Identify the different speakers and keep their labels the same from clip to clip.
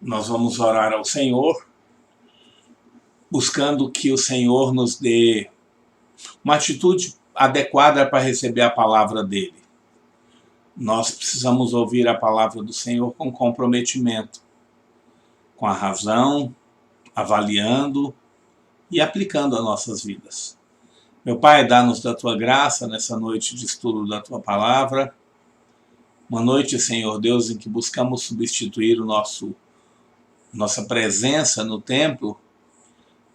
Speaker 1: Nós vamos orar ao Senhor, buscando que o Senhor nos dê uma atitude adequada para receber a palavra dele. Nós precisamos ouvir a palavra do Senhor com comprometimento, com a razão, avaliando e aplicando as nossas vidas. Meu Pai, dá-nos da Tua graça nessa noite de estudo da Tua palavra. Uma noite, Senhor Deus, em que buscamos substituir nossa presença no templo,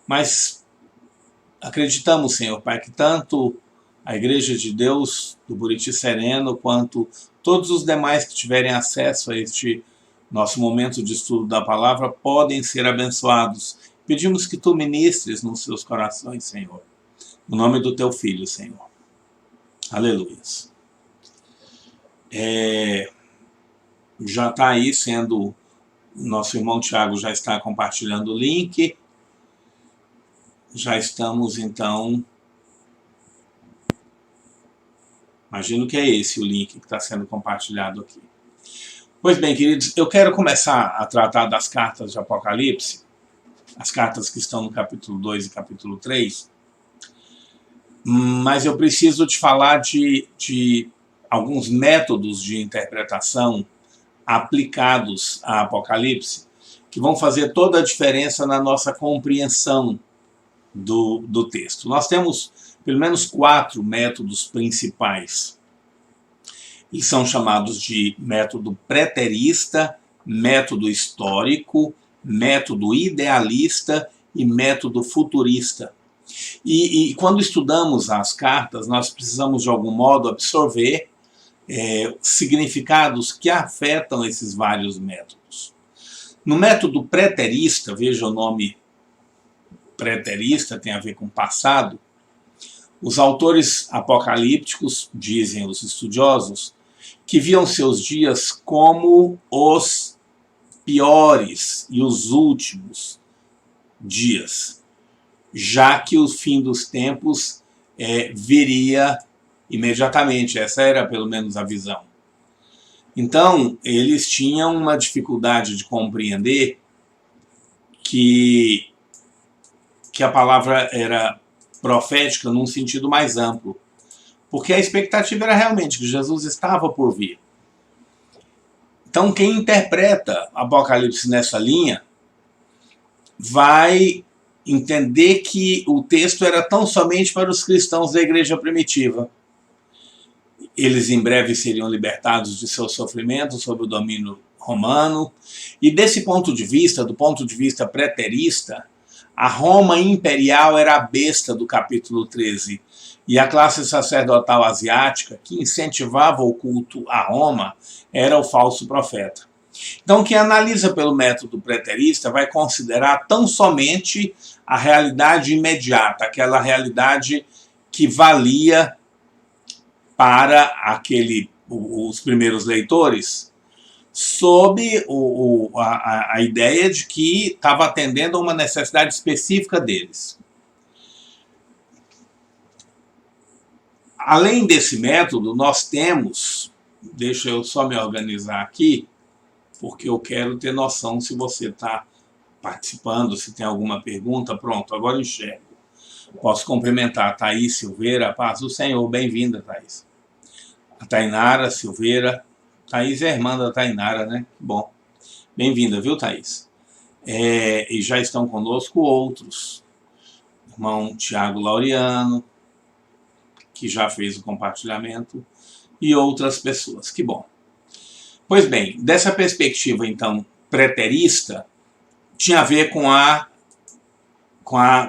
Speaker 1: mas acreditamos, Senhor Pai, que tanto a Igreja de Deus do Buriti Sereno, quanto todos os demais que tiverem acesso a este nosso momento de estudo da palavra, podem ser abençoados. Pedimos que Tu ministres nos seus corações, Senhor. No nome do Teu Filho, Senhor. Aleluia. Já está aí sendo... Nosso irmão Tiago já está compartilhando o link. Já estamos, então... Imagino que é esse o link que está sendo compartilhado aqui. Pois bem, queridos, eu quero começar a tratar das cartas de Apocalipse, as cartas que estão no capítulo 2 e capítulo 3, mas eu preciso te falar de alguns métodos de interpretação aplicados a Apocalipse, que vão fazer toda a diferença na nossa compreensão do texto. Nós temos pelo menos 4 métodos principais. Eles são chamados de método preterista, método histórico, método idealista e método futurista. E quando estudamos as cartas, nós precisamos de algum modo absorver significados que afetam esses vários métodos. No método preterista, veja o nome preterista, tem a ver com passado, os autores apocalípticos, dizem os estudiosos, que viam seus dias como os piores e os últimos dias, já que o fim dos tempos viria imediatamente. Essa era pelo menos a visão. Então, eles tinham uma dificuldade de compreender que a palavra era profética num sentido mais amplo, porque a expectativa era realmente que Jesus estava por vir. Então, quem interpreta Apocalipse nessa linha vai entender que o texto era tão somente para os cristãos da igreja primitiva. Eles em breve seriam libertados de seus sofrimentos sob o domínio romano, e desse ponto de vista, do ponto de vista preterista, a Roma imperial era a besta do capítulo 13, e a classe sacerdotal asiática, que incentivava o culto a Roma, era o falso profeta. Então, quem analisa pelo método preterista vai considerar tão somente a realidade imediata, aquela realidade que valia para os primeiros leitores, sob a ideia de que estava atendendo a uma necessidade específica deles. Além desse método, nós temos, deixa eu só me organizar aqui, porque eu quero ter noção se você está participando, se tem alguma pergunta. Pronto, agora eu enxergo. Posso cumprimentar a Thaís Silveira, paz do Senhor, bem-vinda, Thaís. A Tainara Silveira, Thaís é irmã da Tainara, né? Bom, bem-vinda, viu, Thaís? E já estão conosco outros. Irmão Tiago Laureano, que já fez o compartilhamento, e outras pessoas. Que bom. Pois bem, dessa perspectiva, então, preterista, tinha a ver com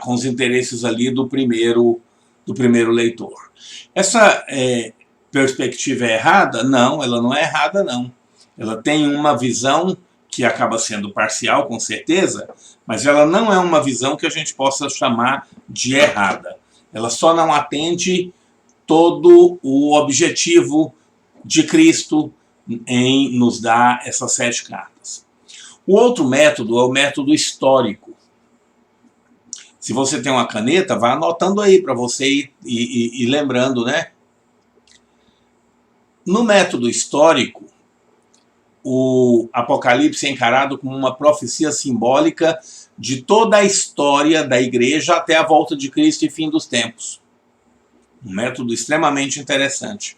Speaker 1: os interesses ali do primeiro leitor. Essa perspectiva é errada? Não, ela não é errada, não. Ela tem uma visão que acaba sendo parcial, com certeza, mas ela não é uma visão que a gente possa chamar de errada. Ela só não atende todo o objetivo de Cristo em nos dar essas 7 cartas. O outro método é o método histórico. Se você tem uma caneta, vá anotando aí para você ir lembrando, né? No método histórico, o Apocalipse é encarado como uma profecia simbólica de toda a história da igreja até a volta de Cristo e fim dos tempos. Um método extremamente interessante.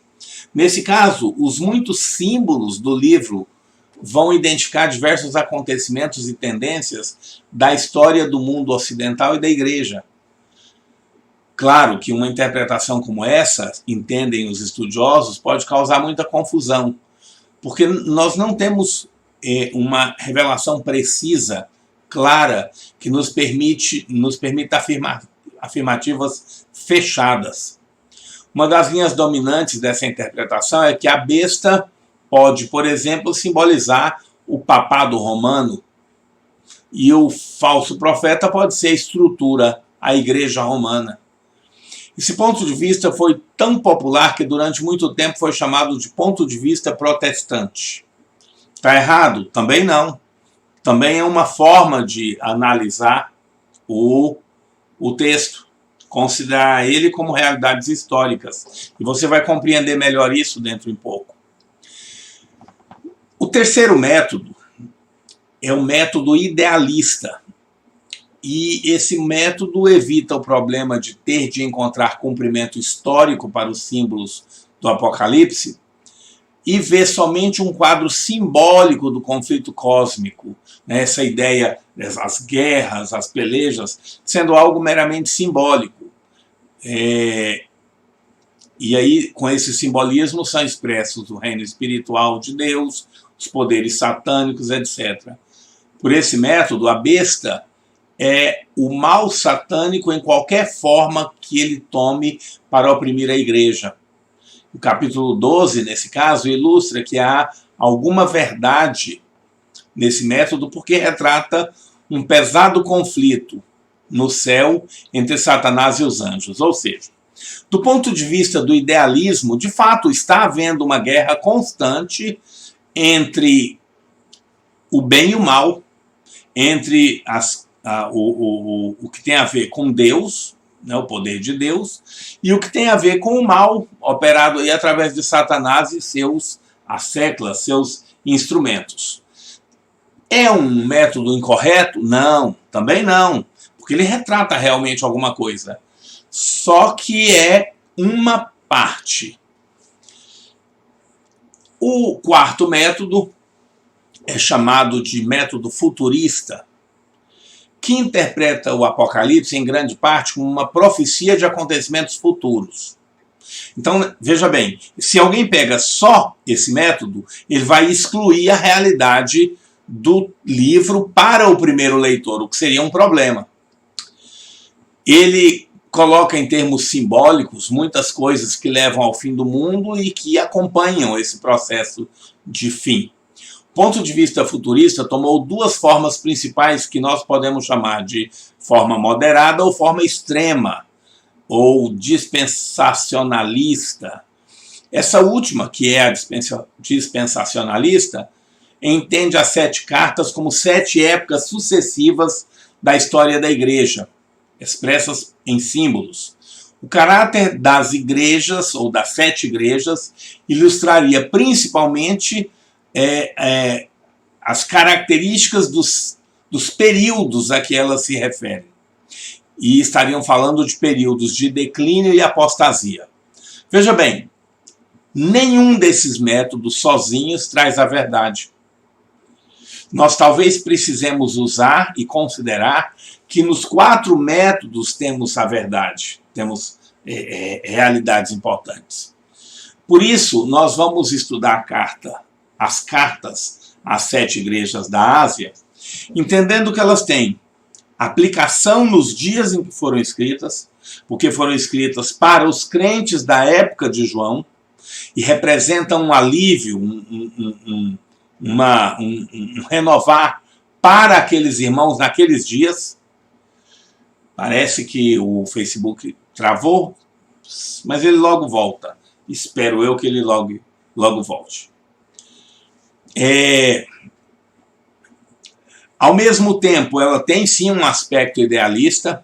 Speaker 1: Nesse caso, os muitos símbolos do livro vão identificar diversos acontecimentos e tendências da história do mundo ocidental e da igreja. Claro que uma interpretação como essa, entendem os estudiosos, pode causar muita confusão, porque nós não temos uma revelação precisa, clara, que nos permita afirmar afirmativas fechadas. Uma das linhas dominantes dessa interpretação é que a besta pode, por exemplo, simbolizar o papado romano, e o falso profeta pode ser a estrutura, a igreja romana. Esse ponto de vista foi tão popular que durante muito tempo foi chamado de ponto de vista protestante. Está errado? Também não. Também é uma forma de analisar o texto, considerar ele como realidades históricas. E você vai compreender melhor isso dentro de pouco. O terceiro método é o método idealista. E esse método evita o problema de ter de encontrar cumprimento histórico para os símbolos do Apocalipse e vê somente um quadro simbólico do conflito cósmico, né? Essa ideia, as guerras, as pelejas, sendo algo meramente simbólico. E aí, com esse simbolismo, são expressos o reino espiritual de Deus, os poderes satânicos, etc. Por esse método, a besta é o mal satânico em qualquer forma que ele tome para oprimir a igreja. O capítulo 12, nesse caso, ilustra que há alguma verdade nesse método porque retrata um pesado conflito no céu entre Satanás e os anjos. Ou seja, do ponto de vista do idealismo, de fato está havendo uma guerra constante entre o bem e o mal, entre o que tem a ver com Deus, né, o poder de Deus, e o que tem a ver com o mal, operado aí através de Satanás e seus asseclas, seus instrumentos. É um método incorreto? Não, também não, porque ele retrata realmente alguma coisa. Só que é uma parte. O quarto método é chamado de método futurista, que interpreta o Apocalipse, em grande parte, como uma profecia de acontecimentos futuros. Então, veja bem, se alguém pega só esse método, ele vai excluir a realidade do livro para o primeiro leitor, o que seria um problema. Ele coloca em termos simbólicos muitas coisas que levam ao fim do mundo e que acompanham esse processo de fim. O ponto de vista futurista tomou duas formas principais que nós podemos chamar de forma moderada ou forma extrema, ou dispensacionalista. Essa última, que é a dispensacionalista, entende as 7 cartas como 7 épocas sucessivas da história da igreja, expressas em símbolos. O caráter das igrejas, ou das 7 igrejas, ilustraria principalmente as características dos períodos a que elas se referem. E estariam falando de períodos de declínio e apostasia. Veja bem, nenhum desses métodos sozinhos traz a verdade. Nós talvez precisemos usar e considerar que nos 4 métodos temos a verdade, temos realidades importantes. Por isso, nós vamos estudar as cartas às 7 igrejas da Ásia, entendendo que elas têm aplicação nos dias em que foram escritas, porque foram escritas para os crentes da época de João, e representam um alívio, um renovar para aqueles irmãos naqueles dias. Parece que o Facebook travou, mas ele logo volta. Espero eu que ele logo volte. Ao mesmo tempo, ela tem sim um aspecto idealista,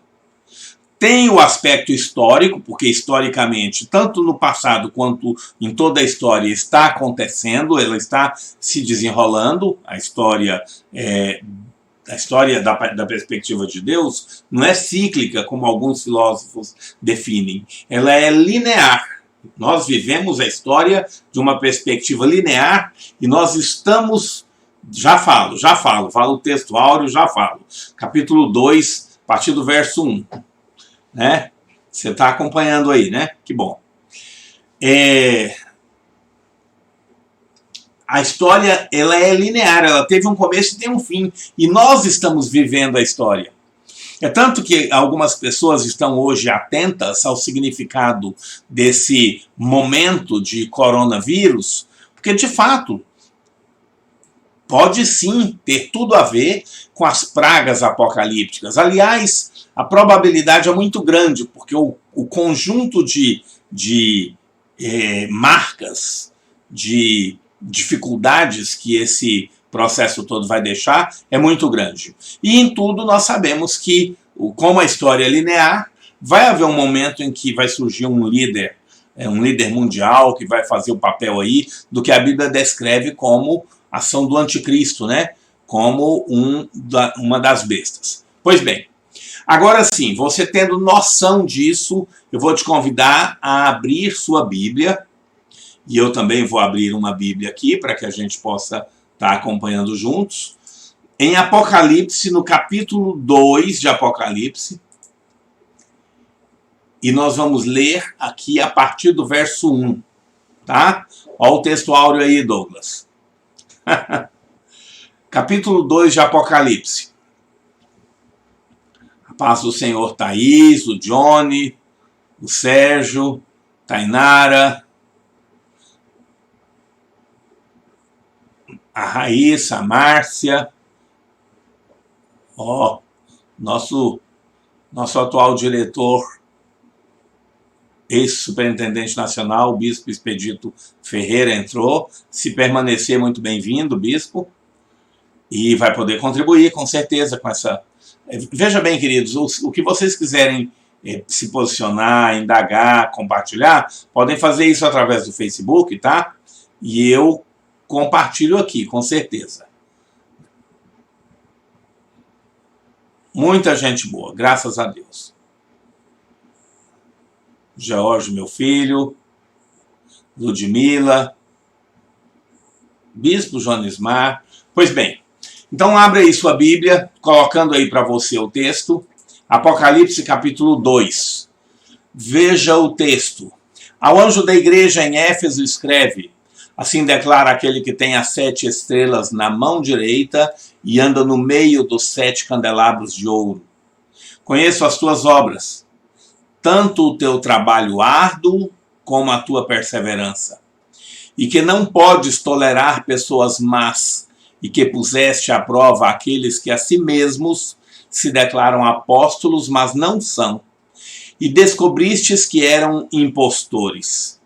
Speaker 1: Tem o aspecto histórico, porque historicamente, tanto no passado quanto em toda a história, está acontecendo, ela está se desenrolando. A história da perspectiva de Deus não é cíclica, como alguns filósofos definem. Ela é linear. Nós vivemos a história de uma perspectiva linear e nós estamos... Já falo o texto áureo, já falo. Capítulo 2, a partir do verso 1. Né? Você está acompanhando aí, né? Que bom. A história, ela é linear, ela teve um começo e tem um fim. E nós estamos vivendo a história. É tanto que algumas pessoas estão hoje atentas ao significado desse momento de coronavírus, porque, de fato, pode sim ter tudo a ver com as pragas apocalípticas. Aliás, a probabilidade é muito grande, porque o conjunto de marcas, de dificuldades que esse processo todo vai deixar é muito grande. E em tudo nós sabemos que, como a história é linear, vai haver um momento em que vai surgir um líder mundial que vai fazer o papel aí do que a Bíblia descreve como ação do anticristo, né? Como uma das bestas. Pois bem, agora sim, você tendo noção disso, eu vou te convidar a abrir sua Bíblia, e eu também vou abrir uma Bíblia aqui para que a gente possa estar acompanhando juntos, em Apocalipse, no capítulo 2 de Apocalipse, e nós vamos ler aqui a partir do verso 1, tá? Olha o texto áureo aí, Douglas. Capítulo 2 de Apocalipse. A paz do Senhor, Thaís, o Johnny, o Sérgio, Tainara, a Raíssa, a Márcia, nosso atual diretor, ex-superintendente nacional, o bispo Expedito Ferreira, entrou. Se permanecer, muito bem-vindo, bispo, e vai poder contribuir, com certeza, com essa... Veja bem, queridos, o que vocês quiserem se posicionar, indagar, compartilhar, podem fazer isso através do Facebook, tá? E eu compartilho aqui, com certeza. Muita gente boa, graças a Deus. George, meu filho, Ludmila, Bispo Joanismar. Pois bem, então abre aí sua Bíblia, colocando aí para você o texto, Apocalipse capítulo 2. Veja o texto. Ao anjo da igreja em Éfeso escreve: assim declara aquele que tem as 7 estrelas na mão direita e anda no meio dos 7 candelabros de ouro. Conheço as tuas obras, tanto o teu trabalho árduo como a tua perseverança, e que não podes tolerar pessoas más, e que puseste à prova aqueles que a si mesmos se declaram apóstolos, mas não são, e descobristes que eram impostores.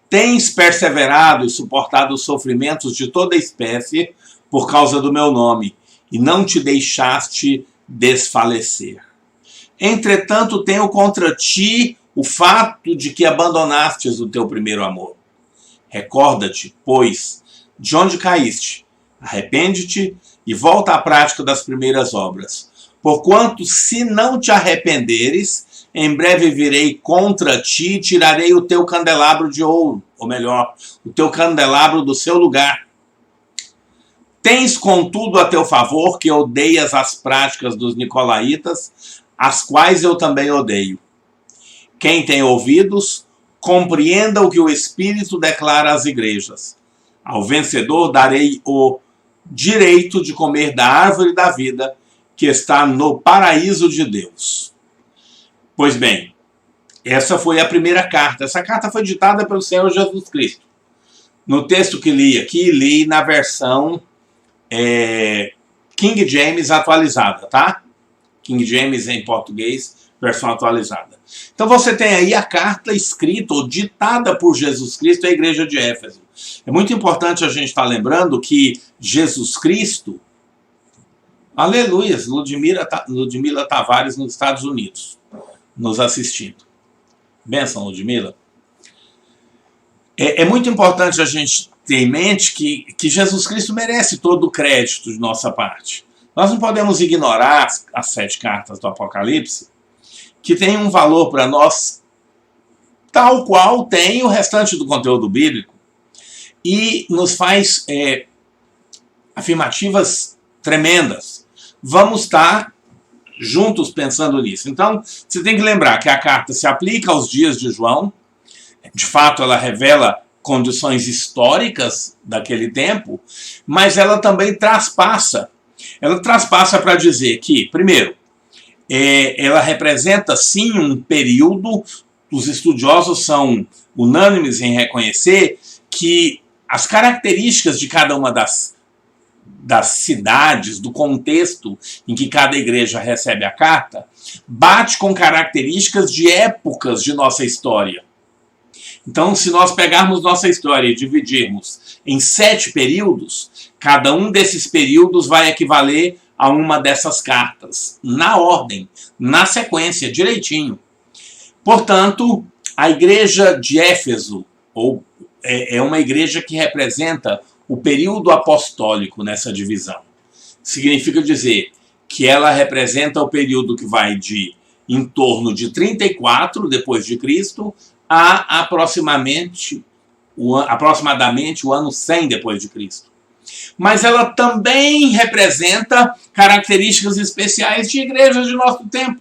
Speaker 1: Tens perseverado e suportado os sofrimentos de toda espécie por causa do meu nome, e não te deixaste desfalecer. Entretanto, tenho contra ti o fato de que abandonastes o teu primeiro amor. Recorda-te, pois, de onde caíste, arrepende-te e volta à prática das primeiras obras. Porquanto, se não te arrependeres, em breve virei contra ti e tirarei o teu candelabro de ouro, ou melhor, o teu candelabro do seu lugar. Tens, contudo, a teu favor que odeias as práticas dos nicolaítas, as quais eu também odeio. Quem tem ouvidos, compreenda o que o Espírito declara às igrejas. Ao vencedor darei o direito de comer da árvore da vida, que está no paraíso de Deus. Pois bem, essa foi a primeira carta. Essa carta foi ditada pelo Senhor Jesus Cristo. No texto que li aqui, li na versão King James atualizada, tá? King James em português, versão atualizada. Então você tem aí a carta escrita ou ditada por Jesus Cristo à igreja de Éfeso. É muito importante a gente estar lembrando que Jesus Cristo, Aleluia, Ludmila Tavares nos Estados Unidos, nos assistindo. Benção, Ludmila. É muito importante a gente ter em mente que Jesus Cristo merece todo o crédito de nossa parte. Nós não podemos ignorar as 7 cartas do Apocalipse, que tem um valor para nós tal qual tem o restante do conteúdo bíblico, e nos faz afirmativas tremendas. Vamos estar juntos pensando nisso. Então, você tem que lembrar que a carta se aplica aos dias de João. De fato, ela revela condições históricas daquele tempo, mas ela também traspassa. Ela traspassa para dizer que, primeiro, ela representa sim um período. Os estudiosos são unânimes em reconhecer que as características de cada uma das cidades, do contexto em que cada igreja recebe a carta, bate com características de épocas de nossa história. Então, se nós pegarmos nossa história e dividirmos em 7 períodos, cada um desses períodos vai equivaler a uma dessas cartas, na ordem, na sequência, direitinho. Portanto, a igreja de Éfeso é uma igreja que representa o período apostólico nessa divisão. Significa dizer que ela representa o período que vai de em torno de 34 depois de Cristo a aproximadamente o ano 100 depois de Cristo. Mas ela também representa características especiais de igrejas de nosso tempo.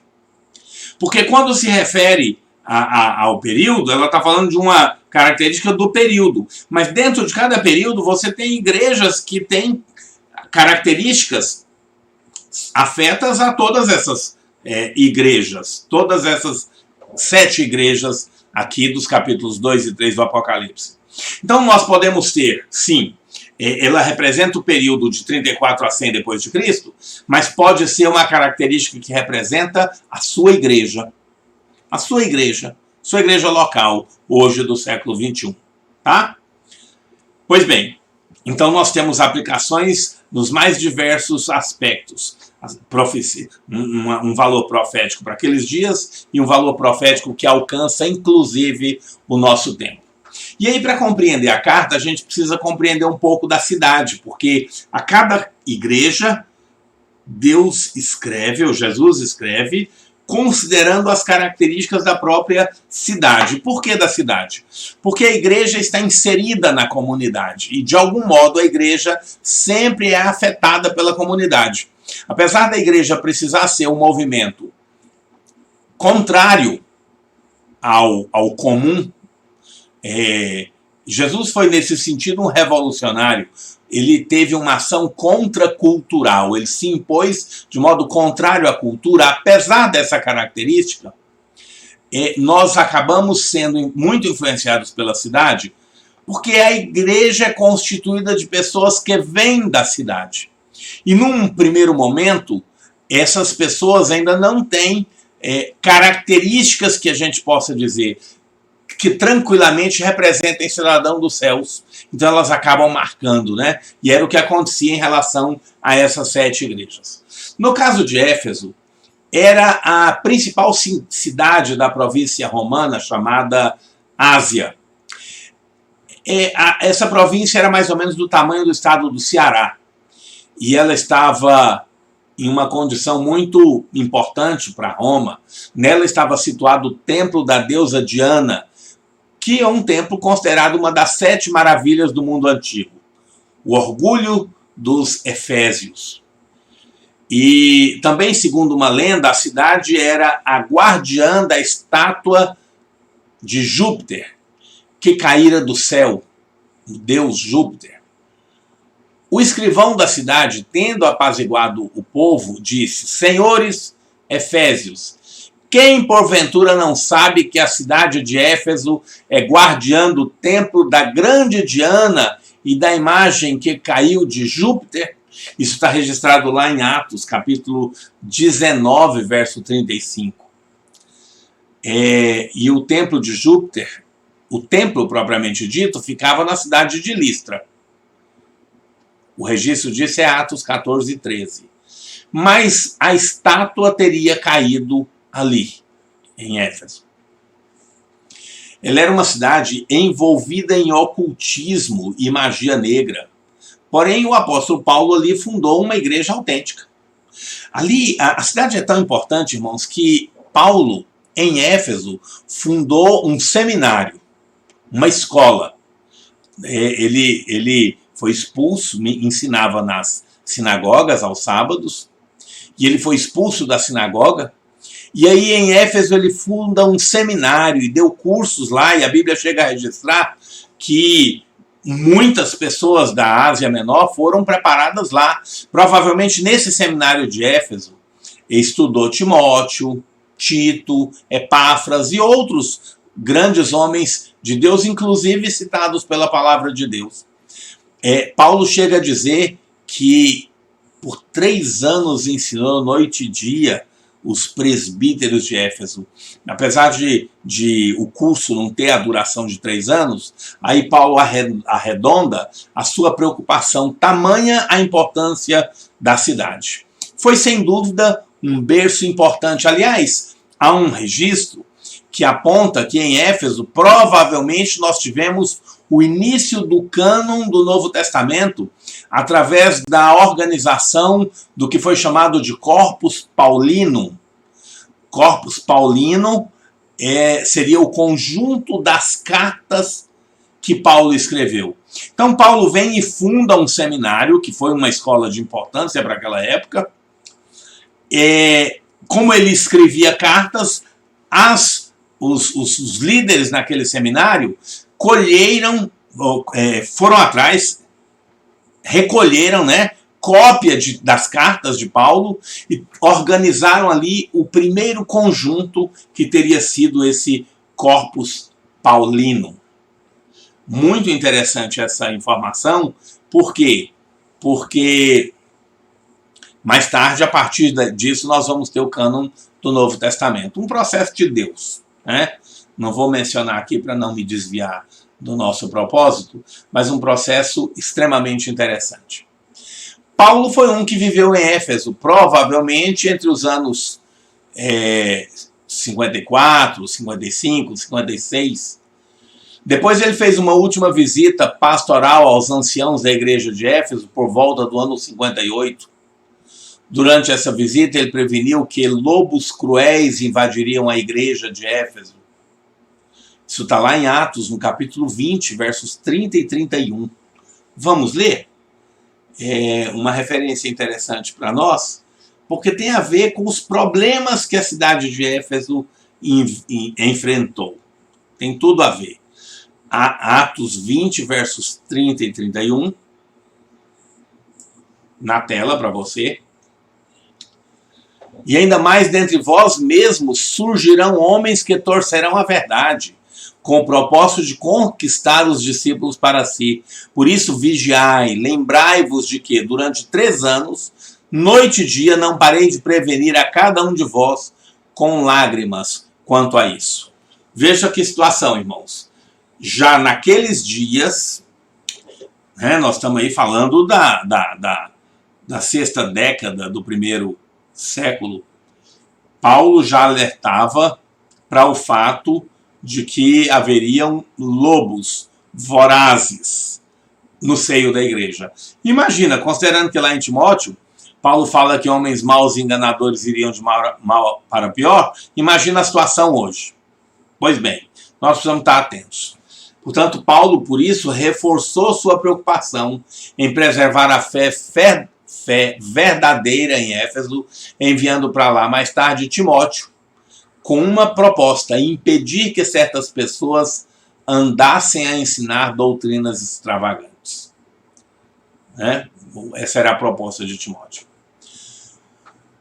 Speaker 1: Porque quando se refere ao período, ela está falando de uma característica do período. Mas dentro de cada período você tem igrejas que têm características afetas a todas essas igrejas. Todas essas 7 igrejas aqui dos capítulos 2 e 3 do Apocalipse. Então nós podemos ter, sim, ela representa o período de 34 a 100 depois de Cristo, mas pode ser uma característica que representa a sua igreja. A sua igreja local, hoje do século 21. Tá? Pois bem, então nós temos aplicações nos mais diversos aspectos. Um valor profético para aqueles dias e um valor profético que alcança, inclusive, o nosso tempo. E aí, para compreender a carta, a gente precisa compreender um pouco da cidade, porque a cada igreja, Deus escreve, ou Jesus escreve, considerando as características da própria cidade. Por que da cidade? Porque a igreja está inserida na comunidade e, de algum modo, a igreja sempre é afetada pela comunidade. Apesar da igreja precisar ser um movimento contrário ao comum, Jesus foi, nesse sentido, um revolucionário. Ele teve uma ação contracultural, ele se impôs de modo contrário à cultura. Apesar dessa característica, nós acabamos sendo muito influenciados pela cidade, porque a igreja é constituída de pessoas que vêm da cidade. E num primeiro momento, essas pessoas ainda não têm características que a gente possa dizer que tranquilamente representem cidadão dos céus. Então elas acabam marcando, né? E era o que acontecia em relação a essas 7 igrejas. No caso de Éfeso, era a principal cidade da província romana chamada Ásia. Essa província era mais ou menos do tamanho do estado do Ceará. E ela estava em uma condição muito importante para Roma. Nela estava situado o templo da deusa Diana, que é um templo considerado uma das 7 maravilhas do mundo antigo. O orgulho dos efésios. E também, segundo uma lenda, a cidade era a guardiã da estátua de Júpiter, que caíra do céu, o deus Júpiter. O escrivão da cidade, tendo apaziguado o povo, disse: Senhores Efésios, quem porventura não sabe que a cidade de Éfeso é guardiã do templo da grande Diana e da imagem que caiu de Júpiter? Isso está registrado lá em Atos, capítulo 19, verso 35. E o templo de Júpiter, o templo propriamente dito, ficava na cidade de Listra. O registro disso é Atos 14 e 13. mas a estátua teria caído ali, em Éfeso. Ela era uma cidade envolvida em ocultismo e magia negra. Porém, o apóstolo Paulo ali fundou uma igreja autêntica. Ali, a cidade é tão importante, irmãos, que Paulo, em Éfeso, fundou um seminário, uma escola. Ele foi expulso, ensinava nas sinagogas aos sábados, e ele foi expulso da sinagoga. E aí, em Éfeso, ele funda um seminário e deu cursos lá, e a Bíblia chega a registrar que muitas pessoas da Ásia Menor foram preparadas lá. Provavelmente nesse seminário de Éfeso, estudou Timóteo, Tito, Epáfras e outros grandes homens de Deus, inclusive citados pela palavra de Deus. Paulo chega a dizer que por 3 anos ensinou noite e dia os presbíteros de Éfeso. Apesar de o curso não ter a duração de 3 anos, aí Paulo arredonda a sua preocupação, tamanha a importância da cidade. Foi sem dúvida um berço importante. Aliás, há um registro que aponta que em Éfeso provavelmente nós tivemos o início do cânon do Novo Testamento através da organização do que foi chamado de Corpus Paulinum. Corpus Paulino seria o conjunto das cartas que Paulo escreveu. Então Paulo vem e funda um seminário, que foi uma escola de importância para aquela época. Como ele escrevia cartas, os líderes naquele seminário foram atrás, recolheram, cópia das cartas de Paulo e organizaram ali o primeiro conjunto que teria sido esse Corpus Paulino. Muito interessante essa informação. Por quê? Porque mais tarde, a partir disso, nós vamos ter o cânon do Novo Testamento. Um processo de Deus. Não vou mencionar aqui para não me desviar do nosso propósito, mas um processo extremamente interessante. Paulo foi um que viveu em Éfeso, provavelmente entre os anos 54, 55, 56. Depois ele fez uma última visita pastoral aos anciãos da igreja de Éfeso por volta do ano 58. Durante essa visita ele preveniu que lobos cruéis invadiriam a igreja de Éfeso. Isso está lá em Atos, no capítulo 20, versos 30 e 31. Vamos ler? Uma referência interessante para nós, porque tem a ver com os problemas que a cidade de Éfeso enfrentou. Tem tudo a ver. Atos 20, versos 30 e 31. Na tela para você. E ainda mais dentre vós mesmos surgirão homens que torcerão a verdade, com o propósito de conquistar os discípulos para si. Por isso vigiai, lembrai-vos de que, durante 3 anos, noite e dia, não parei de prevenir a cada um de vós com lágrimas quanto a isso. Veja que situação, irmãos. Já naqueles dias, nós estamos aí falando da 6ª década do 1º século, Paulo já alertava para o fato de que haveriam lobos vorazes no seio da igreja. Imagina, considerando que lá em Timóteo, Paulo fala que homens maus e enganadores iriam de mal para pior, imagina a situação hoje. Pois bem, nós precisamos estar atentos. Portanto, Paulo, por isso, reforçou sua preocupação em preservar a fé verdadeira em Éfeso, enviando para lá mais tarde Timóteo, com uma proposta: impedir que certas pessoas andassem a ensinar doutrinas extravagantes. Essa era a proposta de Timóteo.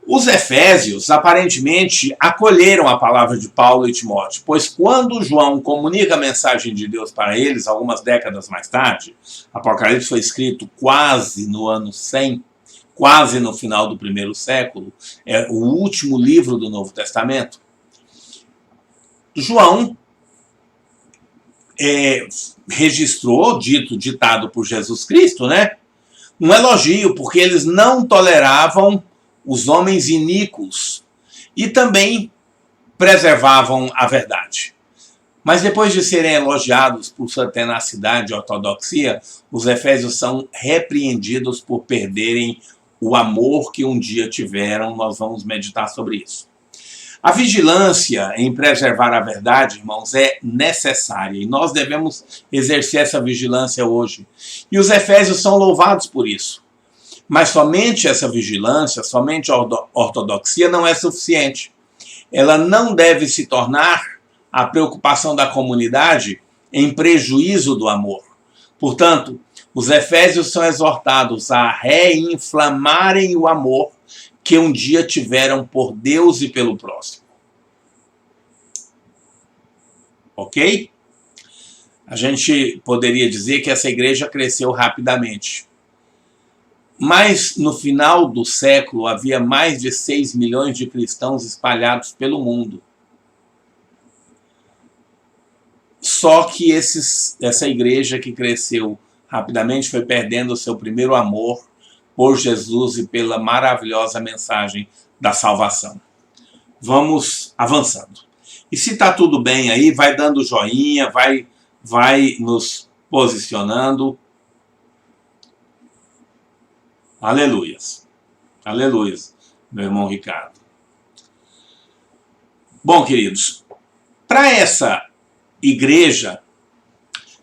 Speaker 1: Os efésios, aparentemente, acolheram a palavra de Paulo e Timóteo, pois quando João comunica a mensagem de Deus para eles, algumas décadas mais tarde, Apocalipse foi escrito quase no ano 100, quase no final do 1º século, é o último livro do Novo Testamento. João registrou, ditado por Jesus Cristo, um elogio, porque eles não toleravam os homens iníquos e também preservavam a verdade. Mas depois de serem elogiados por sua tenacidade e ortodoxia, os efésios são repreendidos por perderem o amor que um dia tiveram. Nós vamos meditar sobre isso. A vigilância em preservar a verdade, irmãos, é necessária e nós devemos exercer essa vigilância hoje. E os efésios são louvados por isso. Mas somente essa vigilância, somente a ortodoxia não é suficiente. Ela não deve se tornar a preocupação da comunidade em prejuízo do amor. Portanto, os efésios são exortados a reinflamarem o amor que um dia tiveram por Deus e pelo próximo. Ok? A gente poderia dizer que essa igreja cresceu rapidamente. Mas no final do século havia mais de 6 milhões de cristãos espalhados pelo mundo. Só que essa igreja que cresceu rapidamente foi perdendo o seu primeiro amor por Jesus e pela maravilhosa mensagem da salvação. Vamos avançando. E se está tudo bem aí, vai dando joinha, vai nos posicionando. Aleluias. Aleluias, meu irmão Ricardo. Bom, queridos, para essa igreja,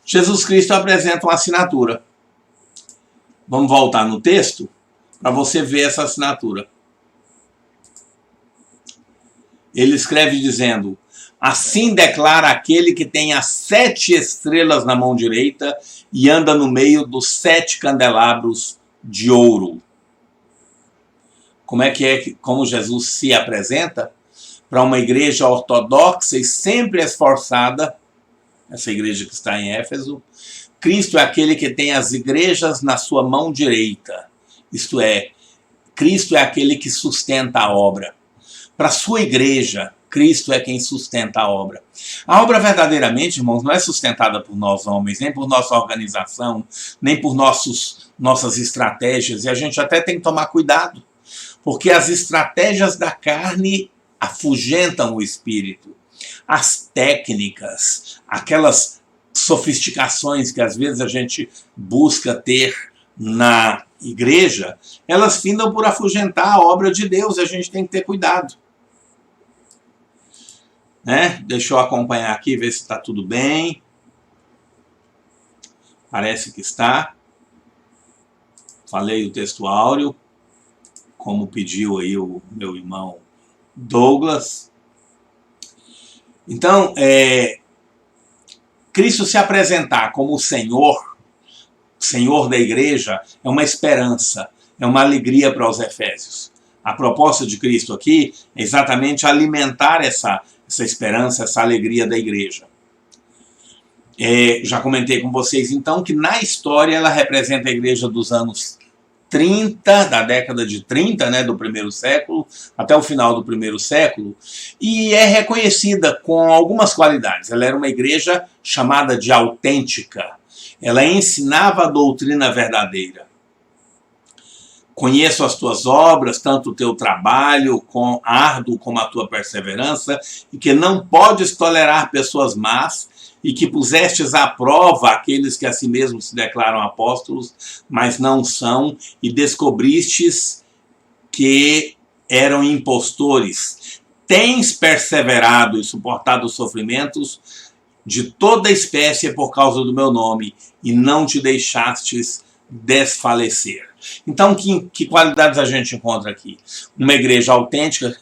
Speaker 1: Jesus Cristo apresenta uma assinatura. Vamos voltar no texto para você ver essa assinatura. Ele escreve dizendo: assim declara aquele que tem as 7 estrelas na mão direita e anda no meio dos 7 candelabros de ouro. Como Jesus se apresenta para uma igreja ortodoxa e sempre esforçada, essa igreja que está em Éfeso. Cristo é aquele que tem as igrejas na sua mão direita, isto é, Cristo é aquele que sustenta a obra. Para a sua igreja, Cristo é quem sustenta a obra. A obra verdadeiramente, irmãos, não é sustentada por nós homens, nem por nossa organização, nem por nossas estratégias, e a gente até tem que tomar cuidado, porque as estratégias da carne afugentam o espírito. As técnicas, aquelas sofisticações que às vezes a gente busca ter na igreja, elas findam por afugentar a obra de Deus, e a gente tem que ter cuidado. Deixa eu acompanhar aqui, ver se está tudo bem. Parece que está. Falei o texto áureo, como pediu aí o meu irmão Douglas. Então, Cristo se apresentar como o Senhor da igreja, é uma esperança, é uma alegria para os efésios. A proposta de Cristo aqui é exatamente alimentar essa esperança, essa alegria da igreja. Já comentei com vocês, então, que na história ela representa a igreja dos anos 30, da década de 30, do primeiro século, até o final do primeiro século, e é reconhecida com algumas qualidades. Ela era uma igreja chamada de autêntica. Ela ensinava a doutrina verdadeira. Conheço as tuas obras, tanto o teu trabalho árduo como a tua perseverança, e que não podes tolerar pessoas más, e que pusestes à prova aqueles que a si mesmos se declaram apóstolos, mas não são, e descobristes que eram impostores. Tens perseverado e suportado os sofrimentos de toda espécie por causa do meu nome, e não te deixastes desfalecer. Então, que qualidades a gente encontra aqui? Uma igreja autêntica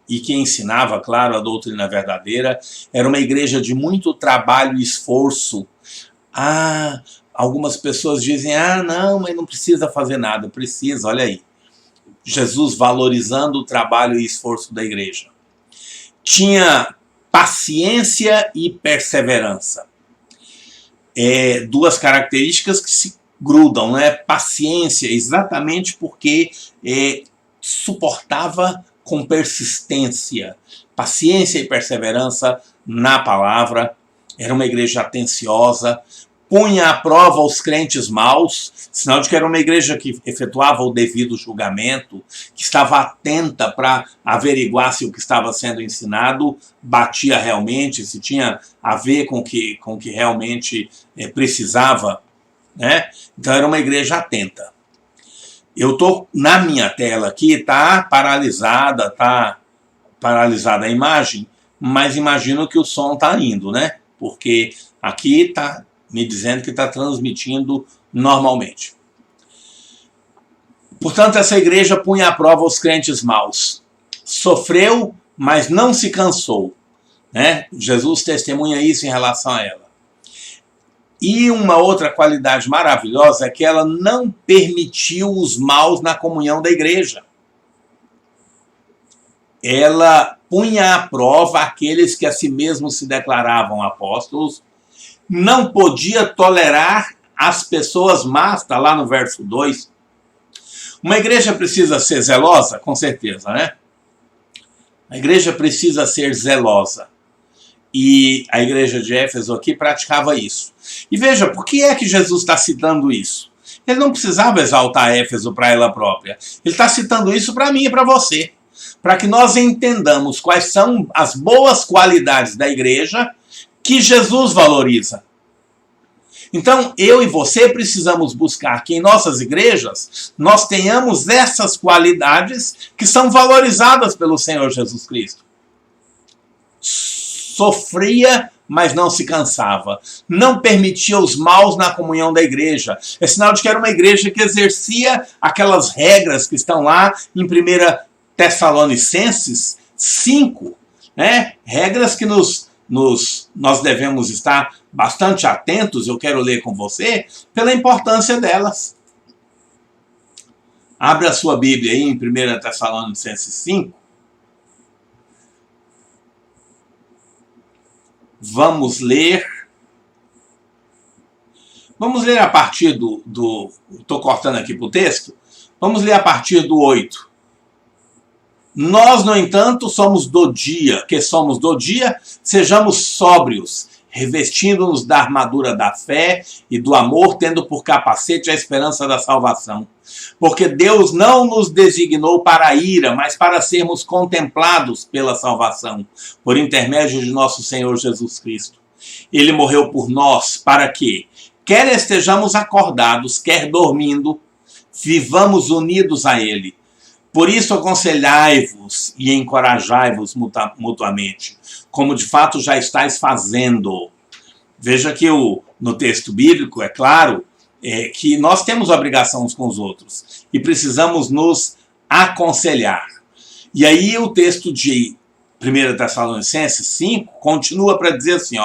Speaker 1: e que ensinava, claro, a doutrina verdadeira. Era uma igreja de muito trabalho e esforço. Algumas pessoas dizem, não, mas não precisa fazer nada. Precisa, olha aí. Jesus valorizando o trabalho e esforço da igreja. Tinha paciência e perseverança. Duas características que se grudam, Paciência, exatamente porque suportava com persistência, paciência e perseverança na palavra. Era uma igreja atenciosa, punha à prova os crentes maus, sinal de que era uma igreja que efetuava o devido julgamento, que estava atenta para averiguar se o que estava sendo ensinado batia realmente, se tinha a ver com o que realmente precisava, né? Então era uma igreja atenta. Eu estou na minha tela aqui, tá paralisada a imagem, mas imagino que o som está indo, né? Porque aqui está me dizendo que está transmitindo normalmente. Portanto, essa igreja punha à prova os crentes maus. Sofreu, mas não se cansou, né? Jesus testemunha isso em relação a ela. E uma outra qualidade maravilhosa é que ela não permitiu os maus na comunhão da igreja. Ela punha à prova aqueles que a si mesmos se declaravam apóstolos, não podia tolerar as pessoas más, está lá no verso 2. Uma igreja precisa ser zelosa? Com certeza, né? A igreja precisa ser zelosa. E a igreja de Éfeso aqui praticava isso. E veja, por que é que Jesus está citando isso? Ele não precisava exaltar Éfeso para ela própria. Ele está citando isso para mim e para você. Para que nós entendamos quais são as boas qualidades da igreja que Jesus valoriza. Então, eu e você precisamos buscar que em nossas igrejas nós tenhamos essas qualidades que são valorizadas pelo Senhor Jesus Cristo. Sofria, mas não se cansava. Não permitia os maus na comunhão da igreja. É sinal de que era uma igreja que exercia aquelas regras que estão lá em 1 Tessalonicenses 5, né? Regras que nós devemos estar bastante atentos, eu quero ler com você, pela importância delas. Abre a sua Bíblia aí em 1 Tessalonicenses 5. Vamos ler a partir estou cortando aqui para o texto, vamos ler a partir do 8. Nós, no entanto, somos do dia, sejamos sóbrios, revestindo-nos da armadura da fé e do amor, tendo por capacete a esperança da salvação. Porque Deus não nos designou para a ira, mas para sermos contemplados pela salvação, por intermédio de nosso Senhor Jesus Cristo. Ele morreu por nós, para que, quer estejamos acordados, quer dormindo, vivamos unidos a Ele. Por isso aconselhai-vos e encorajai-vos mutuamente, como de fato já estáis fazendo. Veja que no texto bíblico, é claro, que nós temos obrigação uns com os outros e precisamos nos aconselhar. E aí o texto de 1 Tessalonicenses 5 continua para dizer assim,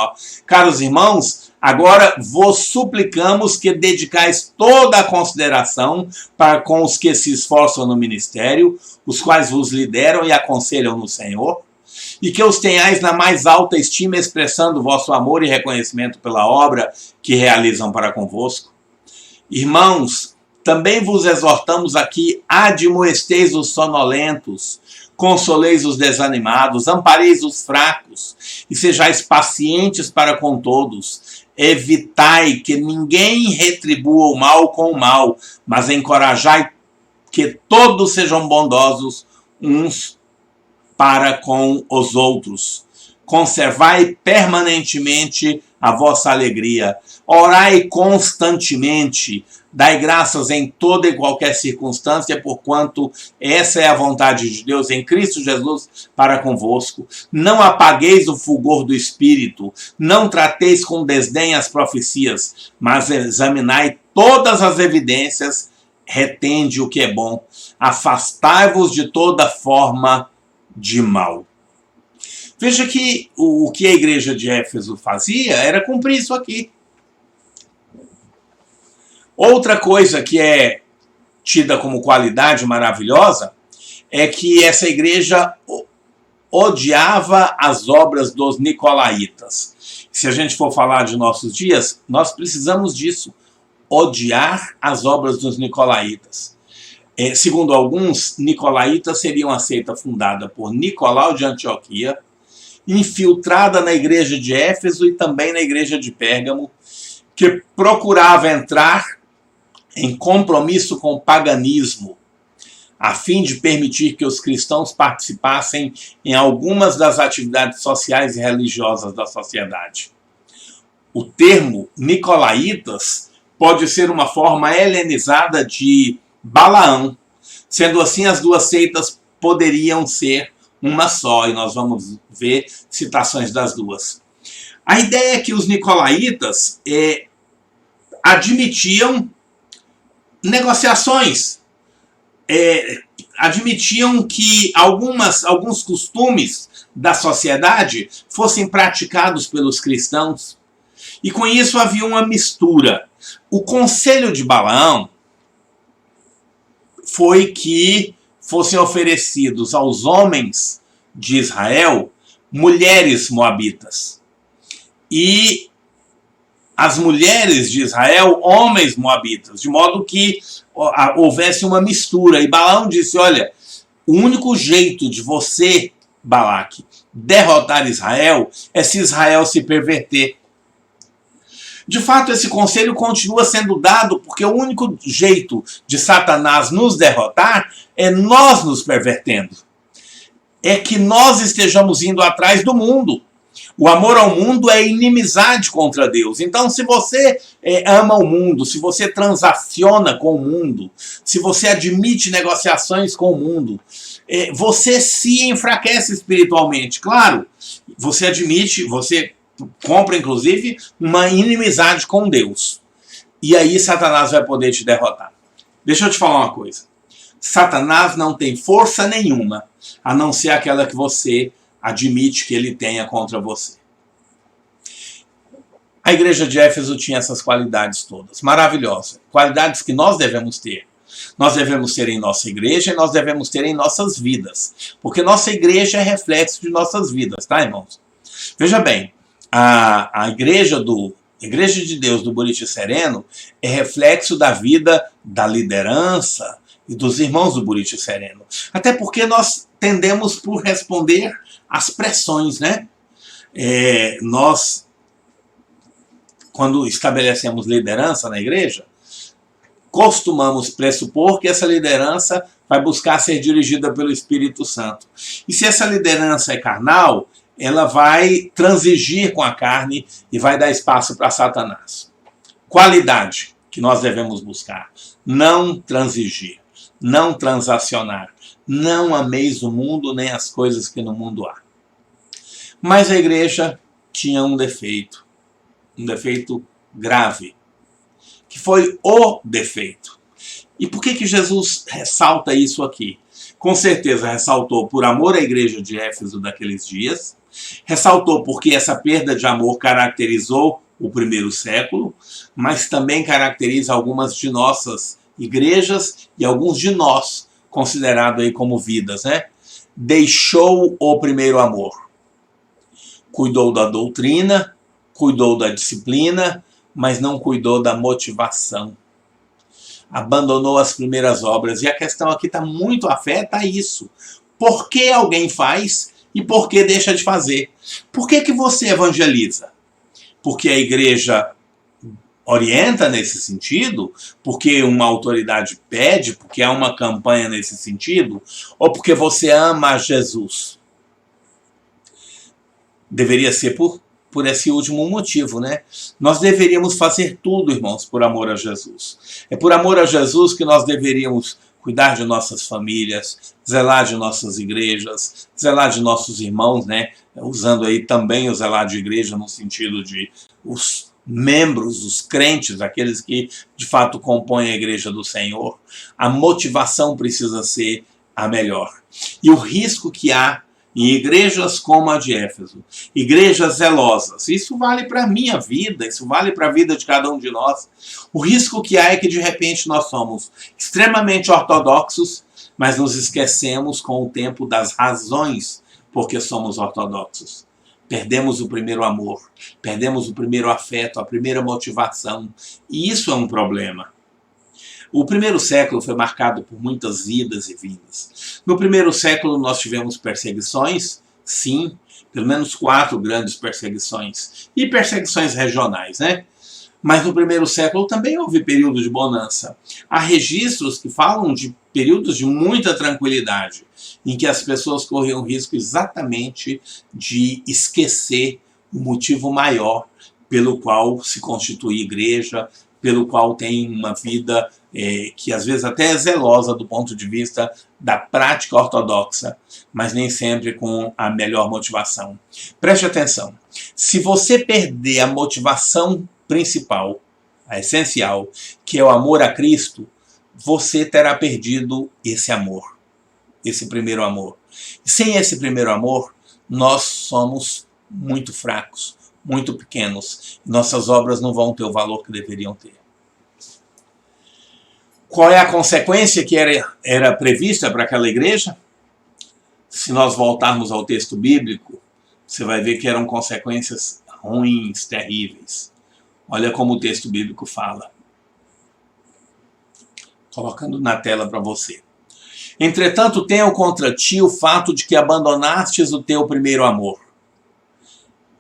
Speaker 1: caros irmãos, agora vos suplicamos que dedicais toda a consideração para com os que se esforçam no ministério, os quais vos lideram e aconselham no Senhor, e que os tenhais na mais alta estima, expressando vosso amor e reconhecimento pela obra que realizam para convosco. Irmãos, também vos exortamos aqui, admoesteis os sonolentos, consoleis os desanimados, ampareis os fracos, e sejais pacientes para com todos. Evitai que ninguém retribua o mal com o mal, mas encorajai que todos sejam bondosos uns para com os outros. Conservai permanentemente a vossa alegria. Orai constantemente. Dai graças em toda e qualquer circunstância, porquanto essa é a vontade de Deus em Cristo Jesus para convosco. Não apagueis o fulgor do Espírito, não trateis com desdém as profecias, mas examinai todas as evidências, retende o que é bom, afastai-vos de toda forma de mal. Veja que o que a igreja de Éfeso fazia era cumprir isso aqui. Outra coisa que é tida como qualidade maravilhosa é que essa igreja odiava as obras dos nicolaítas. Se a gente for falar de nossos dias, nós precisamos disso, odiar as obras dos nicolaítas. Segundo alguns, nicolaítas seriam uma seita fundada por Nicolau de Antioquia, infiltrada na igreja de Éfeso e também na igreja de Pérgamo, que procurava entrar em compromisso com o paganismo, a fim de permitir que os cristãos participassem em algumas das atividades sociais e religiosas da sociedade. O termo nicolaítas pode ser uma forma helenizada de Balaão. Sendo assim, as duas seitas poderiam ser uma só, e nós vamos ver citações das duas. A ideia é que os nicolaítas admitiam negociações, admitiam que alguns costumes da sociedade fossem praticados pelos cristãos, e com isso havia uma mistura. O conselho de Balaão foi que fossem oferecidos aos homens de Israel mulheres moabitas, e as mulheres de Israel, homens moabitas, de modo que houvesse uma mistura. E Balaão disse, olha, o único jeito de você, Balaque, derrotar Israel é se Israel se perverter. De fato, esse conselho continua sendo dado, porque o único jeito de Satanás nos derrotar é nós nos pervertendo. É que nós estejamos indo atrás do mundo. O amor ao mundo é inimizade contra Deus. Então, se você ama o mundo, se você transaciona com o mundo, se você admite negociações com o mundo, você se enfraquece espiritualmente. Claro, você admite, você compra, inclusive, uma inimizade com Deus. E aí Satanás vai poder te derrotar. Deixa eu te falar uma coisa. Satanás não tem força nenhuma, a não ser aquela que você admite que ele tenha contra você. A igreja de Éfeso tinha essas qualidades todas, maravilhosas. Qualidades que nós devemos ter. Nós devemos ter em nossa igreja e nós devemos ter em nossas vidas. Porque nossa igreja é reflexo de nossas vidas, tá, irmãos? Veja bem, a igreja de Deus do Buriti Sereno é reflexo da vida da liderança e dos irmãos do Buriti Sereno. Até porque nós tendemos por responder às pressões, né? Nós, quando estabelecemos liderança na igreja, costumamos pressupor que essa liderança vai buscar ser dirigida pelo Espírito Santo. E se essa liderança é carnal, ela vai transigir com a carne e vai dar espaço para Satanás. Qualidade que nós devemos buscar: não transigir, não transacionar, não ameis o mundo nem as coisas que no mundo há. Mas a igreja tinha um defeito grave, que foi o defeito. E por que Jesus ressalta isso aqui? Com certeza ressaltou por amor à igreja de Éfeso daqueles dias, ressaltou porque essa perda de amor caracterizou o primeiro século, mas também caracteriza algumas de nossas igrejas e alguns de nós, considerado aí como vidas, né? Deixou o primeiro amor. Cuidou da doutrina, cuidou da disciplina, mas não cuidou da motivação. Abandonou as primeiras obras. E a questão aqui está muito afeta a isso. Por que alguém faz e por que deixa de fazer? Por que você evangeliza? Porque a igreja orienta nesse sentido? Porque uma autoridade pede? Porque há uma campanha nesse sentido? Ou porque você ama a Jesus? Deveria ser por esse último motivo, né? Nós deveríamos fazer tudo, irmãos, por amor a Jesus. É por amor a Jesus que nós deveríamos cuidar de nossas famílias, zelar de nossas igrejas, zelar de nossos irmãos, né? Usando aí também o zelar de igreja no sentido de os membros, os crentes, aqueles que de fato compõem a igreja do Senhor. A motivação precisa ser a melhor. E o risco que há em igrejas como a de Éfeso, igrejas zelosas, isso vale para a minha vida, isso vale para a vida de cada um de nós. O risco que há é que de repente nós somos extremamente ortodoxos, mas nos esquecemos com o tempo das razões porque somos ortodoxos. Perdemos o primeiro amor, perdemos o primeiro afeto, a primeira motivação, e isso é um problema. O primeiro século foi marcado por muitas idas e vindas. No primeiro século nós tivemos perseguições, sim, pelo menos 4 grandes perseguições, e perseguições regionais, né? Mas no primeiro século também houve períodos de bonança. Há registros que falam de períodos de muita tranquilidade, em que as pessoas corriam risco exatamente de esquecer o motivo maior pelo qual se constitui igreja, pelo qual tem uma vida que às vezes até é zelosa do ponto de vista da prática ortodoxa, mas nem sempre com a melhor motivação. Preste atenção, se você perder a motivação principal, a essencial, que é o amor a Cristo, você terá perdido esse amor, esse primeiro amor. Sem esse primeiro amor, nós somos muito fracos, muito pequenos. Nossas obras não vão ter o valor que deveriam ter. Qual é a consequência que era prevista para aquela igreja? Se nós voltarmos ao texto bíblico, você vai ver que eram consequências ruins, terríveis. Olha como o texto bíblico fala. Colocando na tela para você. Entretanto, tenho contra ti o fato de que abandonastes o teu primeiro amor.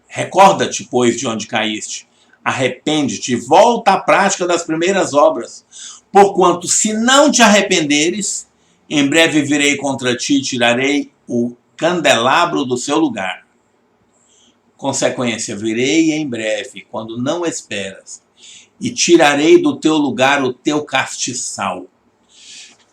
Speaker 1: Recorda-te, pois, de onde caíste. Arrepende-te e volta à prática das primeiras obras. Porquanto, se não te arrependeres, em breve virei contra ti e tirarei o candelabro do seu lugar. Consequência, virei em breve, quando não esperas, e tirarei do teu lugar o teu castiçal.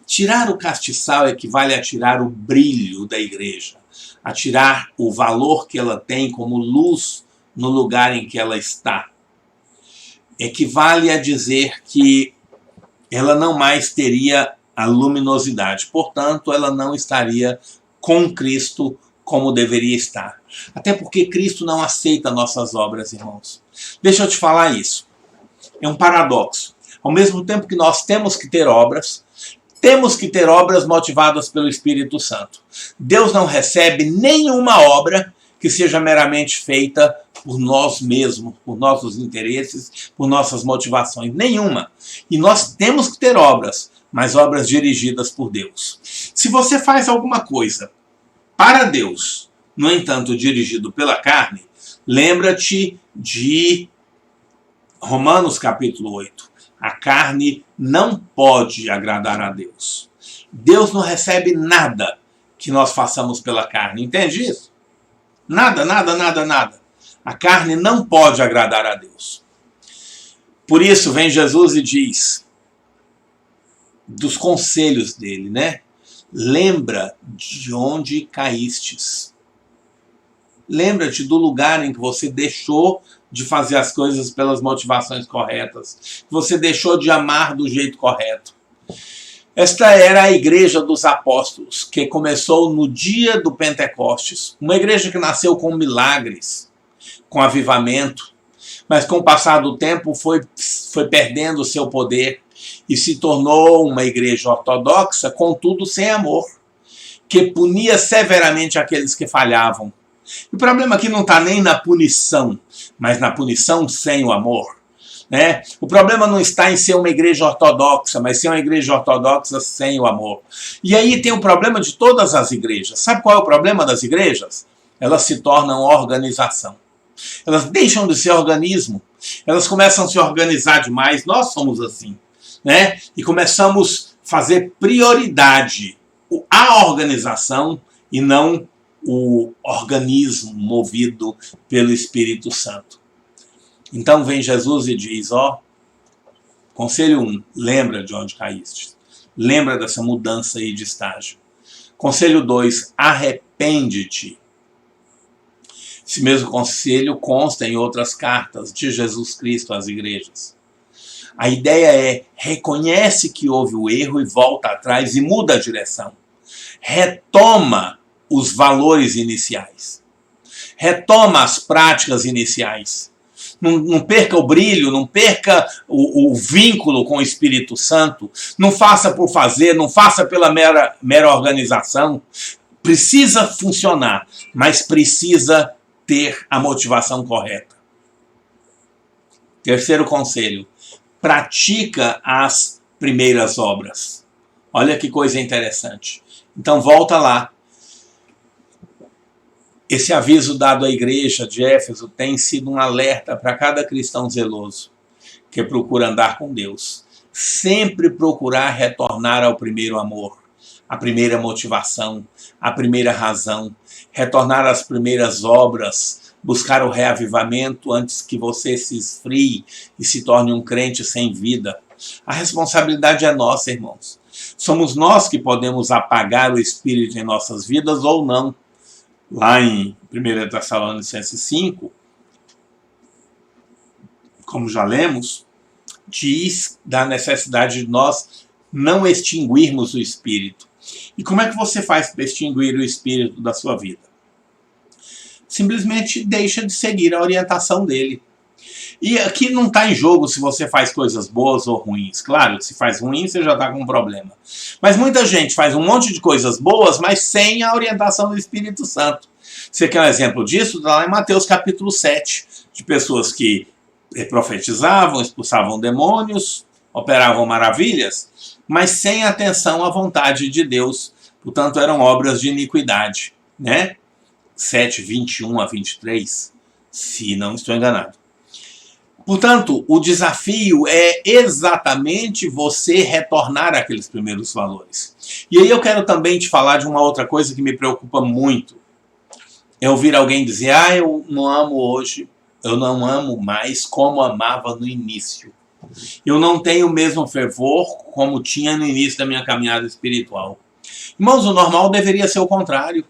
Speaker 1: Tirar o castiçal equivale a tirar o brilho da igreja, a tirar o valor que ela tem como luz no lugar em que ela está. Equivale a dizer que ela não mais teria a luminosidade, portanto, ela não estaria com Cristo como deveria estar. Até porque Cristo não aceita nossas obras, irmãos. Deixa eu te falar isso. É um paradoxo. Ao mesmo tempo que nós temos que ter obras motivadas pelo Espírito Santo. Deus não recebe nenhuma obra que seja meramente feita por nós mesmos, por nossos interesses, por nossas motivações. Nenhuma. E nós temos que ter obras, mas obras dirigidas por Deus. Se você faz alguma coisa para Deus, no entanto, dirigido pela carne, lembra-te de Romanos capítulo 8. A carne não pode agradar a Deus. Deus não recebe nada que nós façamos pela carne. Entende isso? Nada, nada, nada, nada. A carne não pode agradar a Deus. Por isso vem Jesus e diz dos conselhos dele, né? Lembra de onde caístes. Lembra-te do lugar em que você deixou de fazer as coisas pelas motivações corretas. Você deixou de amar do jeito correto. Esta era a igreja dos apóstolos, que começou no dia do Pentecostes. Uma igreja que nasceu com milagres, com avivamento, mas com o passar do tempo foi perdendo o seu poder e se tornou uma igreja ortodoxa, contudo sem amor, que punia severamente aqueles que falhavam. O problema aqui não está nem na punição, mas na punição sem o amor. Né? O problema não está em ser uma igreja ortodoxa, mas ser uma igreja ortodoxa sem o amor. E aí tem o problema de todas as igrejas. Sabe qual é o problema das igrejas? Elas se tornam organização. Elas deixam de ser organismo. Elas começam a se organizar demais. Nós somos assim. Né? E começamos a fazer prioridade a organização e não o organismo movido pelo Espírito Santo. Então vem Jesus e diz, conselho 1, lembra de onde caíste. Lembra dessa mudança aí de estágio. Conselho 2, arrepende-te. Esse mesmo conselho consta em outras cartas de Jesus Cristo às igrejas. A ideia é, reconhece que houve o erro e volta atrás e muda a direção. Retoma os valores iniciais. Retoma as práticas iniciais. Não perca o brilho, não perca o vínculo com o Espírito Santo. Não faça por fazer, não faça pela mera organização. Precisa funcionar, mas precisa ter a motivação correta. Terceiro conselho, pratica as primeiras obras. Olha que coisa interessante. Então volta lá. Esse aviso dado à igreja de Éfeso tem sido um alerta para cada cristão zeloso. que procura andar com Deus. Sempre procurar retornar ao primeiro amor, à primeira motivação, à primeira razão, retornar às primeiras obras, buscar o reavivamento antes que você se esfrie e se torne um crente sem vida. A responsabilidade é nossa, irmãos. Somos nós que podemos apagar o Espírito em nossas vidas ou não. Lá em 1 Tessalonicenses 5, como já lemos, diz da necessidade de nós não extinguirmos o Espírito. E como é que você faz para extinguir o Espírito da sua vida? Simplesmente deixa de seguir a orientação dele. E aqui não está em jogo se você faz coisas boas ou ruins. Claro que se faz ruim, você já está com um problema. Mas muita gente faz um monte de coisas boas, mas sem a orientação do Espírito Santo. Você quer um exemplo disso? Está lá em Mateus capítulo 7, de pessoas que profetizavam, expulsavam demônios, operavam maravilhas, mas sem atenção à vontade de Deus. Portanto, eram obras de iniquidade. Né? 7, 21 a 23, se não estou enganado. Portanto, o desafio é exatamente você retornar àqueles primeiros valores. E aí eu quero também te falar de uma outra coisa que me preocupa muito. É ouvir alguém dizer, eu não amo hoje, eu não amo mais como amava no início. Eu não tenho o mesmo fervor como tinha no início da minha caminhada espiritual. Irmãos, o normal deveria ser o contrário.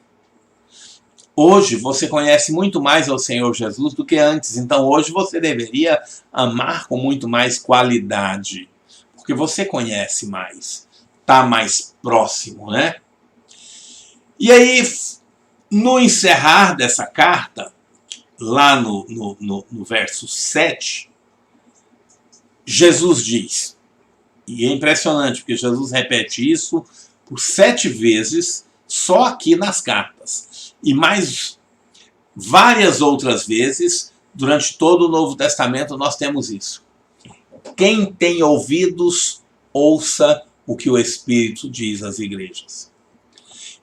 Speaker 1: Hoje você conhece muito mais ao Senhor Jesus do que antes. Então hoje você deveria amar com muito mais qualidade. Porque você conhece mais. Está mais próximo, né? E aí, no encerrar dessa carta, lá no verso 7, Jesus diz, e é impressionante porque Jesus repete isso por 7 vezes só aqui nas cartas. E mais várias outras vezes, durante todo o Novo Testamento, nós temos isso. Quem tem ouvidos, ouça o que o Espírito diz às igrejas.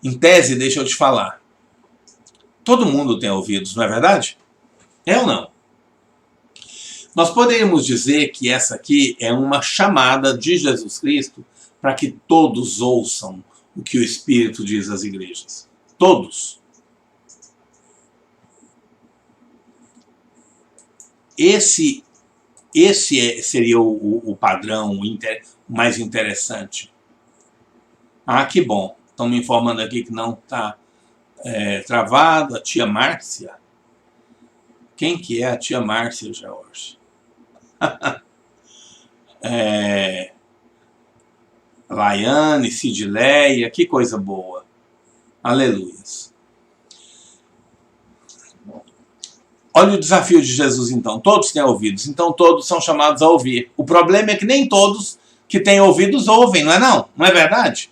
Speaker 1: Em tese, deixa eu te falar. Todo mundo tem ouvidos, não é verdade? É ou não? Nós poderíamos dizer que essa aqui é uma chamada de Jesus Cristo para que todos ouçam o que o Espírito diz às igrejas. Todos. Esse seria o padrão mais interessante. Que bom. Estão me informando aqui que não está travado. A tia Márcia. Quem que é a tia Márcia, George? Laiane, Cidileia, que coisa boa. Aleluias. Olha o desafio de Jesus, então. Todos têm ouvidos, então todos são chamados a ouvir. O problema é que nem todos que têm ouvidos ouvem, não é não? Não é verdade?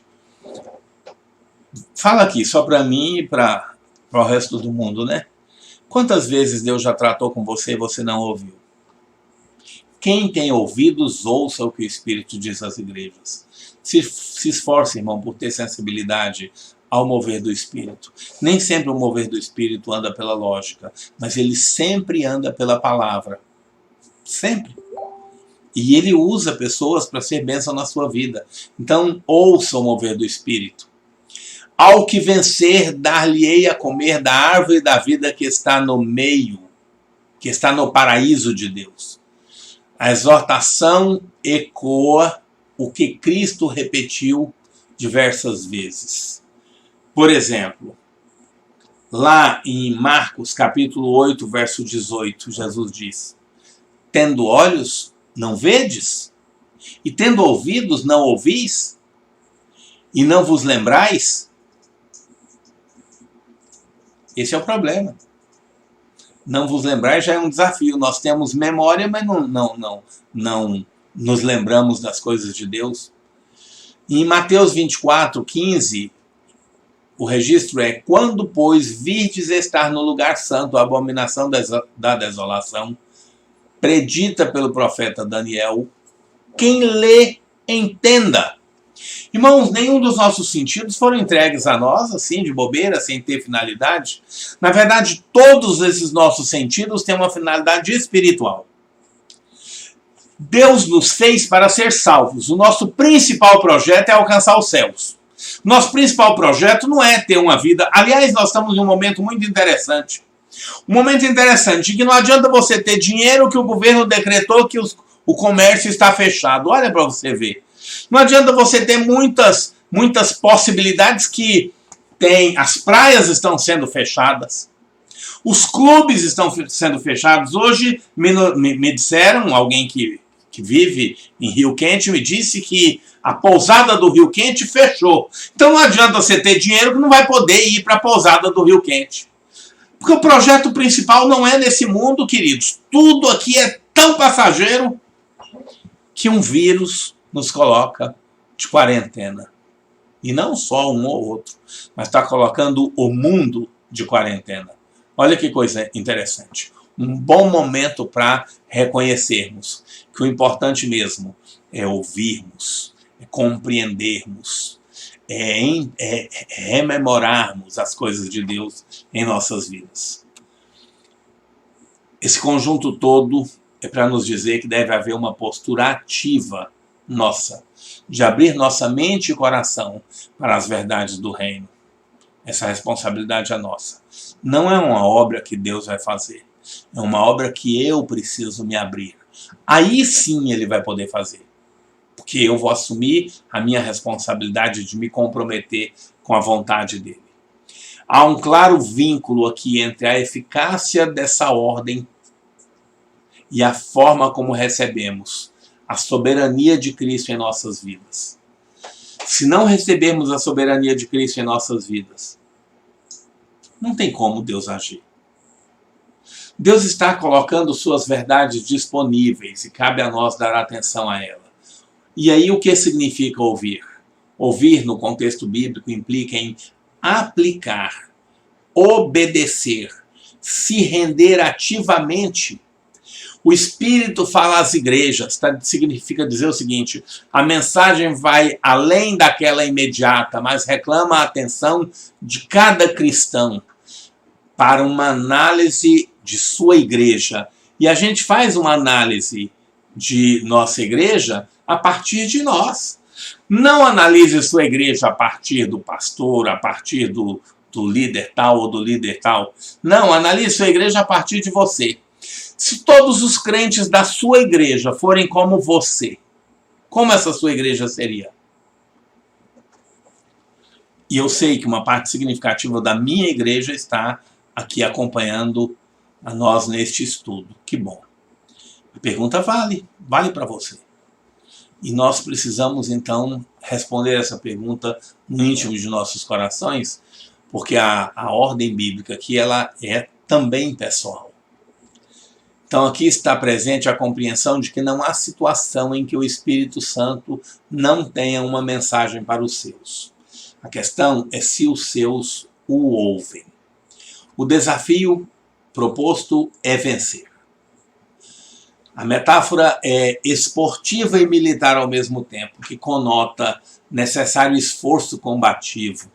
Speaker 1: Fala aqui, só para mim e para o resto do mundo, né? Quantas vezes Deus já tratou com você e você não ouviu? Quem tem ouvidos, ouça o que o Espírito diz às igrejas. Se esforce, irmão, por ter sensibilidade ao mover do Espírito. Nem sempre o mover do Espírito anda pela lógica, mas ele sempre anda pela palavra. Sempre. E ele usa pessoas para ser bênção na sua vida. Então, ouça o mover do Espírito. Ao que vencer, dar-lhe-ei a comer da árvore da vida que está no meio, que está no paraíso de Deus. A exortação ecoa o que Cristo repetiu diversas vezes. Por exemplo, lá em Marcos capítulo 8, verso 18, Jesus diz, tendo olhos, não vedes? E tendo ouvidos, não ouvis? E não vos lembrais? Esse é o problema. Não vos lembrais já é um desafio. Nós temos memória, mas não nos lembramos das coisas de Deus. E em Mateus 24, 15, o registro é, quando, pois, virdes estar no lugar santo a abominação da desolação, predita pelo profeta Daniel, quem lê, entenda. Irmãos, nenhum dos nossos sentidos foram entregues a nós, assim, de bobeira, sem ter finalidade. Na verdade, todos esses nossos sentidos têm uma finalidade espiritual. Deus nos fez para ser salvos. O nosso principal projeto é alcançar os céus. Nosso principal projeto não é ter uma vida... Aliás, nós estamos em um momento muito interessante. Um momento interessante, que não adianta você ter dinheiro que o governo decretou que o comércio está fechado. Olha para você ver. Não adianta você ter muitas possibilidades que tem. As praias estão sendo fechadas. Os clubes estão sendo fechados. Hoje me disseram, alguém que vive em Rio Quente, me disse que a pousada do Rio Quente fechou. Então não adianta você ter dinheiro que não vai poder ir para a pousada do Rio Quente. Porque o projeto principal não é nesse mundo, queridos. Tudo aqui é tão passageiro que um vírus nos coloca de quarentena. E não só um ou outro, mas está colocando o mundo de quarentena. Olha que coisa interessante. Um bom momento para reconhecermos que o importante mesmo é ouvirmos, é compreendermos, é rememorarmos as coisas de Deus em nossas vidas. Esse conjunto todo é para nos dizer que deve haver uma postura ativa nossa, de abrir nossa mente e coração para as verdades do reino. Essa responsabilidade é nossa. Não é uma obra que Deus vai fazer. É uma obra que eu preciso me abrir. Aí sim ele vai poder fazer. Porque eu vou assumir a minha responsabilidade de me comprometer com a vontade dele. Há um claro vínculo aqui entre a eficácia dessa ordem e a forma como recebemos a soberania de Cristo em nossas vidas. Se não recebermos a soberania de Cristo em nossas vidas, não tem como Deus agir. Deus está colocando suas verdades disponíveis e cabe a nós dar atenção a ela. E aí o que significa ouvir? Ouvir no contexto bíblico implica em aplicar, obedecer, se render ativamente. O Espírito fala às igrejas, significa dizer o seguinte: a mensagem vai além daquela imediata, mas reclama a atenção de cada cristão para uma análise de sua igreja. E a gente faz uma análise de nossa igreja a partir de nós. Não analise sua igreja a partir do pastor, a partir do líder tal ou do líder tal. Não, analise sua igreja a partir de você. Se todos os crentes da sua igreja forem como você, como essa sua igreja seria? E eu sei que uma parte significativa da minha igreja está aqui acompanhando a nós neste estudo. Que bom. A pergunta vale para você. E nós precisamos, então, responder essa pergunta no íntimo de nossos corações, porque a ordem bíblica aqui ela é também pessoal. Então aqui está presente a compreensão de que não há situação em que o Espírito Santo não tenha uma mensagem para os seus. A questão é se os seus o ouvem. O desafio proposto é vencer. A metáfora é esportiva e militar ao mesmo tempo, que conota necessário esforço combativo.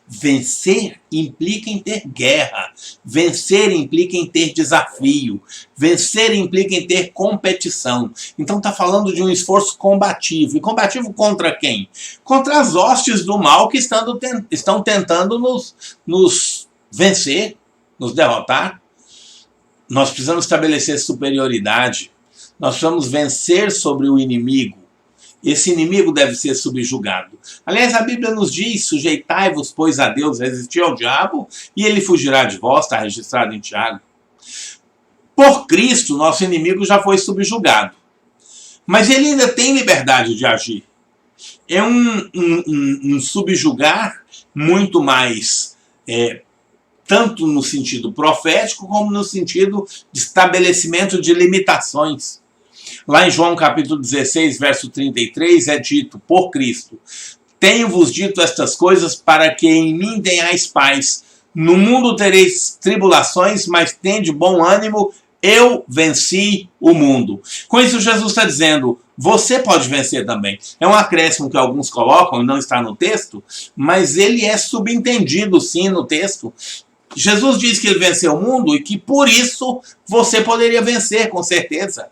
Speaker 1: Vencer implica em ter guerra. Vencer implica em ter desafio. Vencer implica em ter competição. Então está falando de um esforço combativo. E combativo contra quem? Contra as hostes do mal que estão tentando nos vencer, nos derrotar. Nós precisamos estabelecer superioridade. Nós precisamos vencer sobre o inimigo. Esse inimigo deve ser subjugado. Aliás, a Bíblia nos diz: sujeitai-vos, pois, a Deus, resistir ao diabo, e ele fugirá de vós, está registrado em Tiago. Por Cristo, nosso inimigo já foi subjugado. Mas ele ainda tem liberdade de agir. É um subjugar muito mais, tanto no sentido profético, como no sentido de estabelecimento de limitações. Lá em João capítulo 16, verso 33, é dito por Cristo: tenho-vos dito estas coisas para que em mim tenhais paz. No mundo tereis tribulações, mas tende bom ânimo, eu venci o mundo. Com isso Jesus está dizendo, você pode vencer também. É um acréscimo que alguns colocam, e não está no texto, mas ele é subentendido sim no texto. Jesus diz que ele venceu o mundo e que por isso você poderia vencer, com certeza.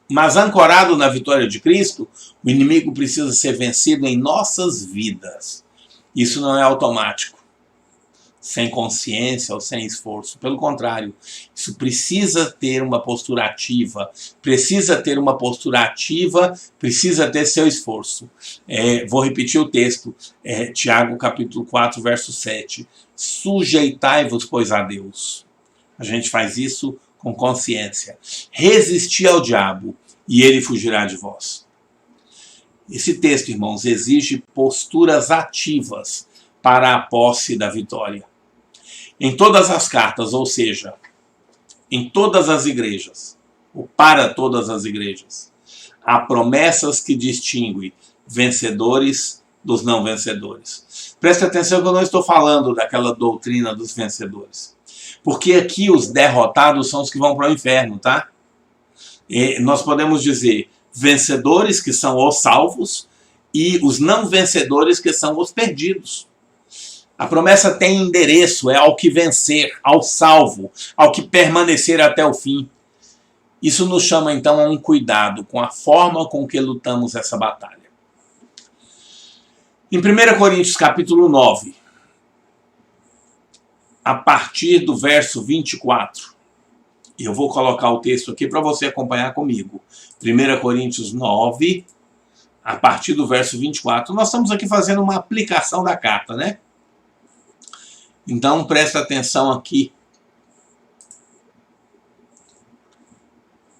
Speaker 1: Mas ancorado na vitória de Cristo, o inimigo precisa ser vencido em nossas vidas. Isso não é automático, sem consciência ou sem esforço. Pelo contrário, isso precisa ter uma postura ativa, precisa ter seu esforço. Vou repetir o texto, Tiago capítulo 4, verso 7. Sujeitai-vos, pois, a Deus. A gente faz isso com consciência. Resisti ao diabo e ele fugirá de vós. Esse texto, irmãos, exige posturas ativas para a posse da vitória. Em todas as cartas, ou seja, em todas as igrejas, ou para todas as igrejas, há promessas que distinguem vencedores dos não vencedores. Preste atenção que eu não estou falando daquela doutrina dos vencedores. Porque aqui os derrotados são os que vão para o inferno, tá? E nós podemos dizer vencedores, que são os salvos, e os não vencedores, que são os perdidos. A promessa tem endereço, é ao que vencer, ao salvo, ao que permanecer até o fim. Isso nos chama então a um cuidado com a forma com que lutamos essa batalha. Em 1 Coríntios capítulo 9, a partir do verso 24, eu vou colocar o texto aqui para você acompanhar comigo. 1 Coríntios 9, a partir do verso 24. Nós estamos aqui fazendo uma aplicação da carta, né? Então, presta atenção aqui.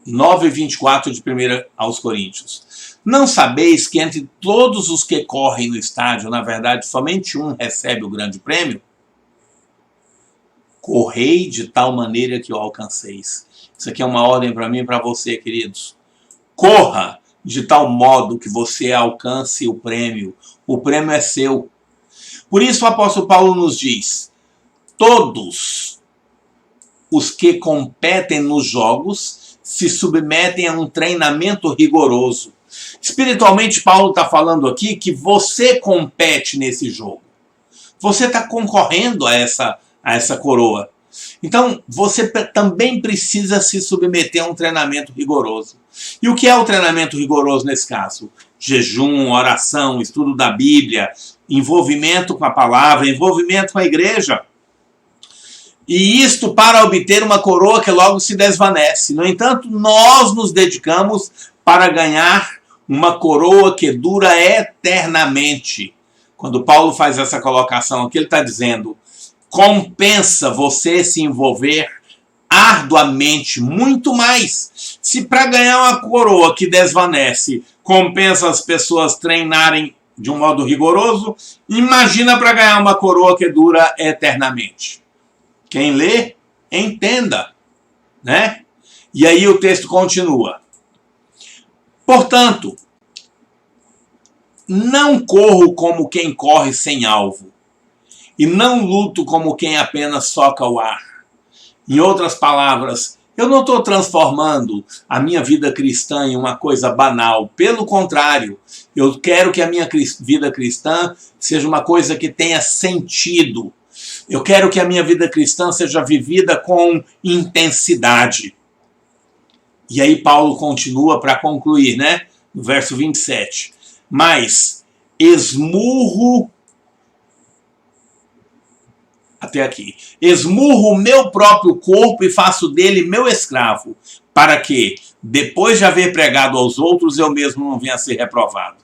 Speaker 1: 9:24 de 1 aos Coríntios. Não sabeis que entre todos os que correm no estádio, na verdade, somente um recebe o grande prêmio? Correi de tal maneira que o alcanceis. Isso aqui é uma ordem para mim e para você, queridos. Corra de tal modo que você alcance o prêmio. O prêmio é seu. Por isso o apóstolo Paulo nos diz: todos os que competem nos jogos se submetem a um treinamento rigoroso. Espiritualmente, Paulo está falando aqui que você compete nesse jogo. Você está concorrendo a essa coroa. Então, você também precisa se submeter a um treinamento rigoroso. E o que é o treinamento rigoroso nesse caso? Jejum, oração, estudo da Bíblia, envolvimento com a palavra, envolvimento com a igreja. E isto para obter uma coroa que logo se desvanece. No entanto, nós nos dedicamos para ganhar uma coroa que dura eternamente. Quando Paulo faz essa colocação aqui, ele está dizendo: compensa você se envolver arduamente, muito mais. Se para ganhar uma coroa que desvanece, compensa as pessoas treinarem de um modo rigoroso, imagina para ganhar uma coroa que dura eternamente. Quem lê, entenda, né? E aí o texto continua. Portanto, não corro como quem corre sem alvo, e não luto como quem apenas soca o ar. Em outras palavras, eu não estou transformando a minha vida cristã em uma coisa banal. Pelo contrário, eu quero que a minha vida cristã seja uma coisa que tenha sentido. Eu quero que a minha vida cristã seja vivida com intensidade. E aí Paulo continua para concluir, né? No verso 27. Mas esmurro o meu próprio corpo e faço dele meu escravo, para que, depois de haver pregado aos outros, eu mesmo não venha a ser reprovado.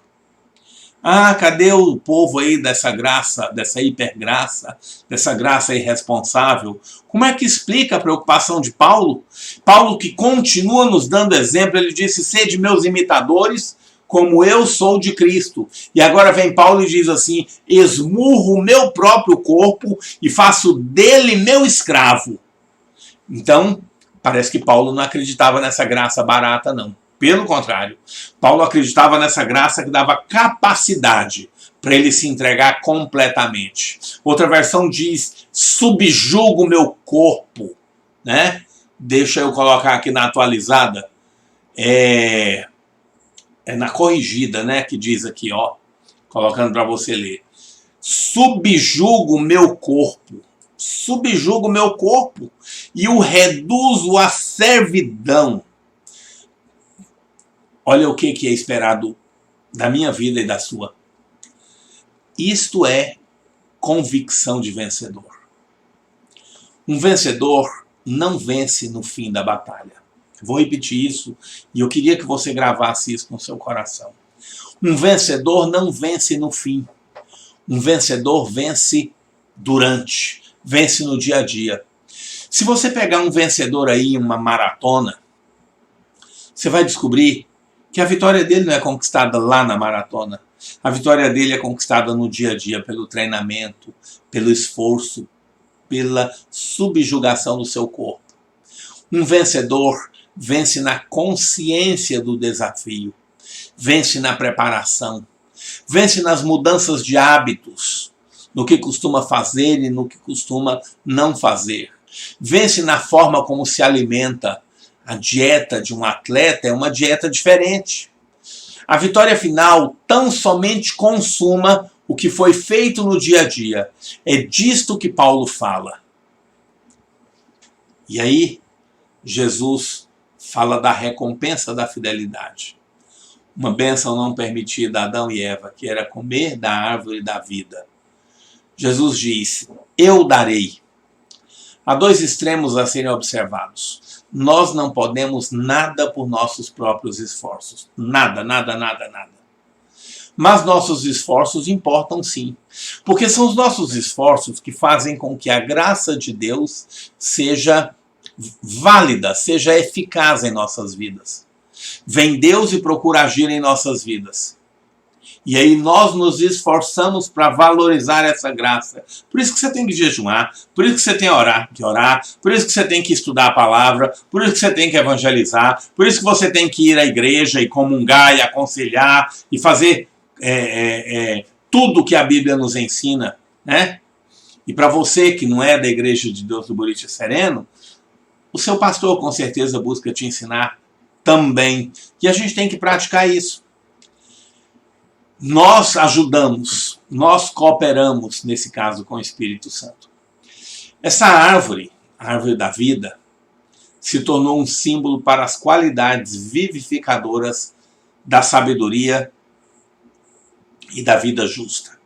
Speaker 1: Ah, cadê o povo aí dessa graça, dessa hipergraça, dessa graça irresponsável? Como é que explica a preocupação de Paulo? Paulo, que continua nos dando exemplo, ele disse: sede meus imitadores, como eu sou de Cristo. E agora vem Paulo e diz assim: esmurro o meu próprio corpo e faço dele meu escravo. Então, parece que Paulo não acreditava nessa graça barata, não. Pelo contrário, Paulo acreditava nessa graça que dava capacidade para ele se entregar completamente. Outra versão diz: subjugo o meu corpo, né? Deixa eu colocar aqui na atualizada. É na corrigida, né? Que diz aqui, ó, colocando para você ler. Subjugo o meu corpo. subjugo o meu corpo e o reduzo à servidão. Olha o que é esperado da minha vida e da sua. Isto é convicção de vencedor. Um vencedor não vence no fim da batalha. Vou repetir isso e eu queria que você gravasse isso no seu coração. Um vencedor não vence no fim. Um vencedor vence durante, vence no dia a dia. Se você pegar um vencedor aí em uma maratona, você vai descobrir que a vitória dele não é conquistada lá na maratona. A vitória dele é conquistada no dia a dia, pelo treinamento, pelo esforço, pela subjugação do seu corpo. Um vencedor vence na consciência do desafio, vence na preparação, vence nas mudanças de hábitos, no que costuma fazer e no que costuma não fazer. Vence na forma como se alimenta. A dieta de um atleta é uma dieta diferente. A vitória final tão somente consuma o que foi feito no dia a dia. É disto que Paulo fala. E aí, Jesus fala da recompensa da fidelidade. Uma bênção não permitida a Adão e Eva, que era comer da árvore da vida. Jesus disse, eu darei. Há dois extremos a serem observados. Nós não podemos nada por nossos próprios esforços. Nada, nada, nada, nada. Mas nossos esforços importam sim. Porque são os nossos esforços que fazem com que a graça de Deus seja válida, seja eficaz em nossas vidas. Vem Deus e procura agir em nossas vidas. E aí nós nos esforçamos para valorizar essa graça. Por isso que você tem que jejuar, por isso que você tem que orar, por isso que você tem que estudar a palavra, por isso que você tem que evangelizar, por isso que você tem que ir à igreja e comungar e aconselhar e fazer tudo que a Bíblia nos ensina, né? E para você que não é da Igreja de Deus do Buriti Sereno, o seu pastor com certeza busca te ensinar também. E a gente tem que praticar isso. Nós ajudamos, nós cooperamos, nesse caso, com o Espírito Santo. Essa árvore, a árvore da vida, se tornou um símbolo para as qualidades vivificadoras da sabedoria e da vida justa.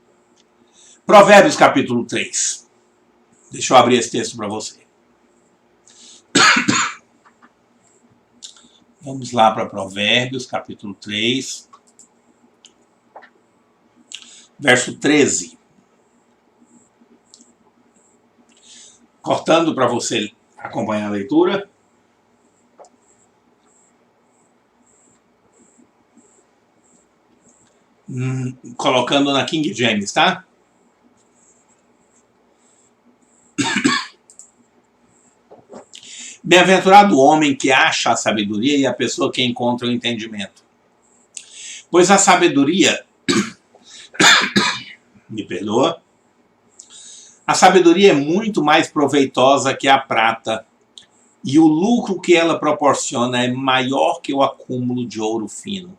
Speaker 1: Provérbios capítulo 3. Deixa eu abrir esse texto para você. Vamos lá para Provérbios capítulo 3. Verso 13. Cortando para você acompanhar a leitura. Colocando na King James, tá? Bem-aventurado o homem que acha a sabedoria e a pessoa que encontra o entendimento. Pois a sabedoria... me perdoa. A sabedoria é muito mais proveitosa que a prata, e o lucro que ela proporciona é maior que o acúmulo de ouro fino.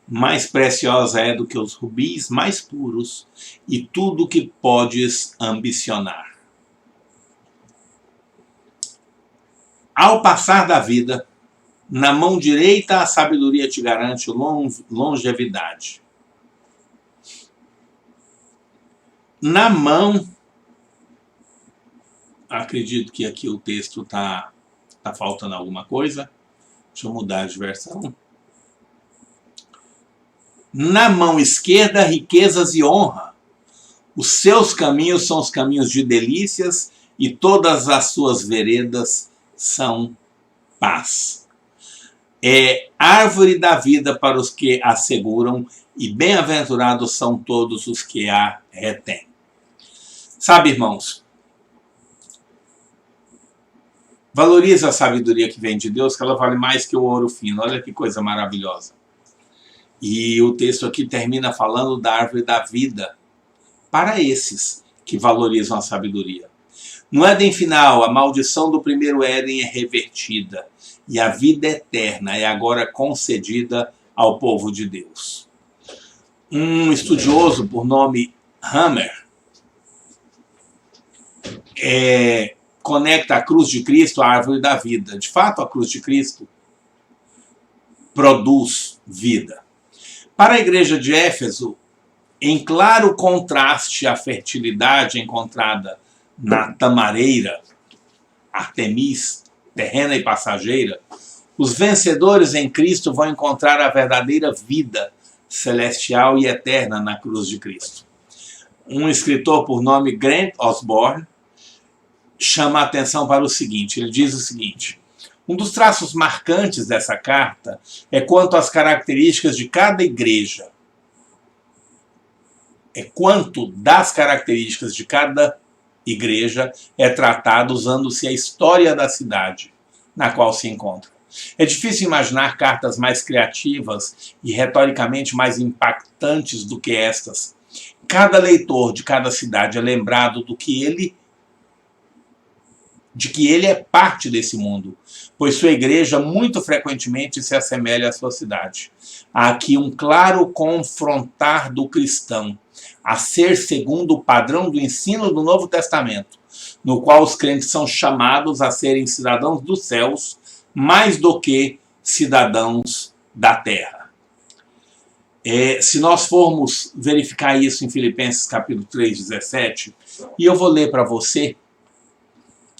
Speaker 1: Mais preciosa é do que os rubis mais puros, e tudo que podes ambicionar. Ao passar da vida, na mão direita a sabedoria te garante longevidade. Na mão, acredito que aqui o texto tá faltando alguma coisa. Deixa eu mudar de versão. Na mão esquerda, riquezas e honra. Os seus caminhos são os caminhos de delícias e todas as suas veredas são paz. É árvore da vida para os que a seguram e bem-aventurados são todos os que a retêm. Sabe, irmãos, valorize a sabedoria que vem de Deus, que ela vale mais que o ouro fino. Olha que coisa maravilhosa. E o texto aqui termina falando da árvore da vida para esses que valorizam a sabedoria. No Éden final, a maldição do primeiro Éden é revertida e a vida eterna é agora concedida ao povo de Deus. Um estudioso por nome Hammer conecta a cruz de Cristo à árvore da vida. De fato, a cruz de Cristo produz vida. Para a igreja de Éfeso, em claro contraste à fertilidade encontrada na tamareira, Artemis, terrena e passageira, os vencedores em Cristo vão encontrar a verdadeira vida celestial e eterna na cruz de Cristo. Um escritor por nome Grant Osborne chama a atenção para o seguinte, ele diz o seguinte: um dos traços marcantes dessa carta é quanto às características de cada igreja. Quanto das características de cada igreja é tratado usando-se a história da cidade na qual se encontra. É difícil imaginar cartas mais criativas e retoricamente mais impactantes do que estas. Cada leitor de cada cidade é lembrado de que ele é parte desse mundo, pois sua igreja muito frequentemente se assemelha à sua cidade. Há aqui um claro confrontar do cristão a ser segundo o padrão do ensino do Novo Testamento, no qual os crentes são chamados a serem cidadãos dos céus mais do que cidadãos da terra. Se nós formos verificar isso em Filipenses capítulo 3, 17, e eu vou ler para você,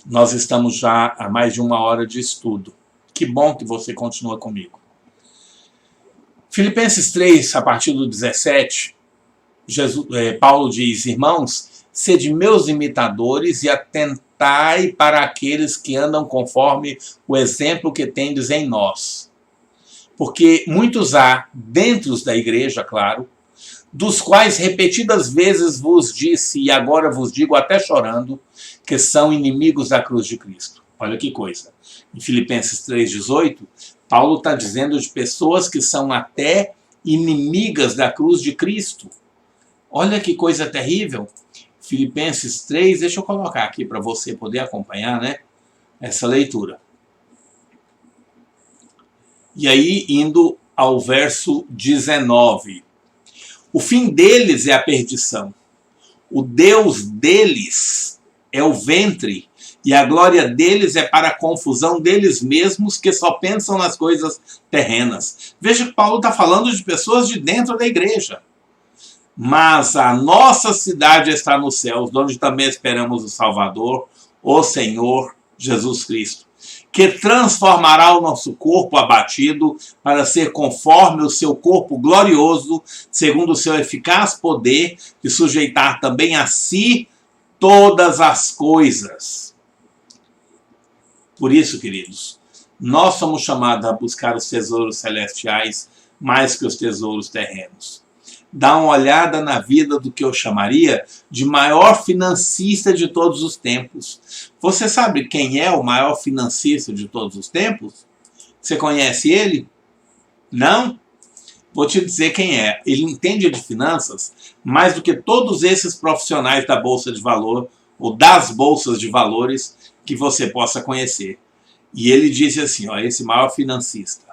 Speaker 1: nós estamos já há mais de 1 hora de estudo. Que bom que você continua comigo. Filipenses 3, a partir do 17, Paulo diz: irmãos, sede meus imitadores e atentai para aqueles que andam conforme o exemplo que tendes em nós. Porque muitos há, dentro da igreja, claro, dos quais repetidas vezes vos disse, e agora vos digo até chorando, que são inimigos da cruz de Cristo. Olha que coisa. Em Filipenses 3,18, Paulo está dizendo de pessoas que são até inimigas da cruz de Cristo. Olha que coisa terrível. Filipenses 3, deixa eu colocar aqui para você poder acompanhar, né, essa leitura. E aí, indo ao verso 19. O fim deles é a perdição. O Deus deles é o ventre, e a glória deles é para a confusão deles mesmos, que só pensam nas coisas terrenas. Veja que Paulo está falando de pessoas de dentro da igreja. Mas a nossa cidade está nos céus, onde também esperamos o Salvador, o Senhor Jesus Cristo, que transformará o nosso corpo abatido para ser conforme o seu corpo glorioso, segundo o seu eficaz poder, de sujeitar também a si todas as coisas. Por isso, queridos, nós somos chamados a buscar os tesouros celestiais mais que os tesouros terrenos. Dá uma olhada na vida do que eu chamaria de maior financista de todos os tempos. Você sabe quem é o maior financista de todos os tempos? Você conhece ele? Não? Vou te dizer quem é. Ele entende de finanças mais do que todos esses profissionais da Bolsa de Valor ou das bolsas de valores que você possa conhecer. E ele diz assim, ó, esse maior financista,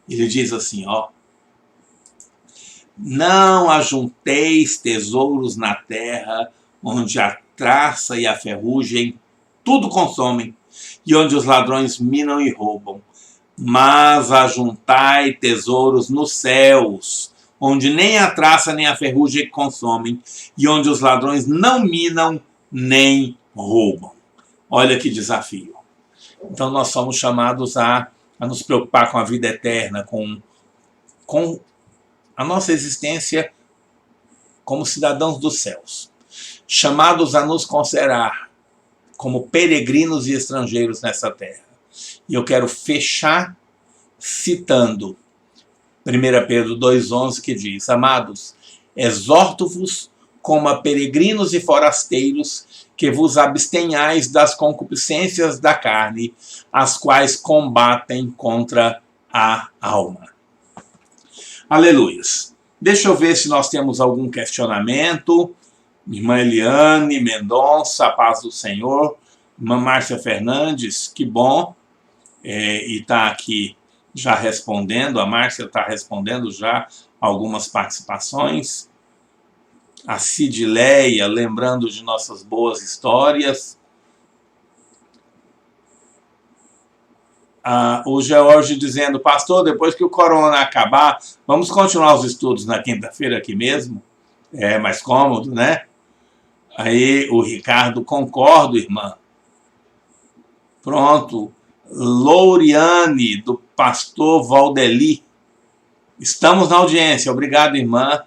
Speaker 1: ele diz assim, ó: não ajunteis tesouros na terra, onde a traça e a ferrugem tudo consomem, e onde os ladrões minam e roubam. Mas ajuntai tesouros nos céus, onde nem a traça nem a ferrugem consomem, e onde os ladrões não minam nem roubam. Olha que desafio. Então nós somos chamados a nos preocupar com a vida eterna, com a nossa existência como cidadãos dos céus, chamados a nos considerar como peregrinos e estrangeiros nessa terra. E eu quero fechar citando 1 Pedro 2,11, que diz: amados, exorto-vos como a peregrinos e forasteiros, que vos abstenhais das concupiscências da carne, as quais combatem contra a alma. Aleluias. Deixa eu ver se nós temos algum questionamento. Irmã Eliane Mendonça, a paz do Senhor. Irmã Márcia Fernandes, que bom. E está aqui já respondendo. A Márcia está respondendo já algumas participações. A Cidileia, lembrando de nossas boas histórias. O George dizendo, pastor, depois que o corona acabar, vamos continuar os estudos na quinta-feira aqui mesmo? É mais cômodo, né? Aí o Ricardo, concordo, irmã. Pronto. Louriane, do pastor Valdeli. Estamos na audiência. Obrigado, irmã.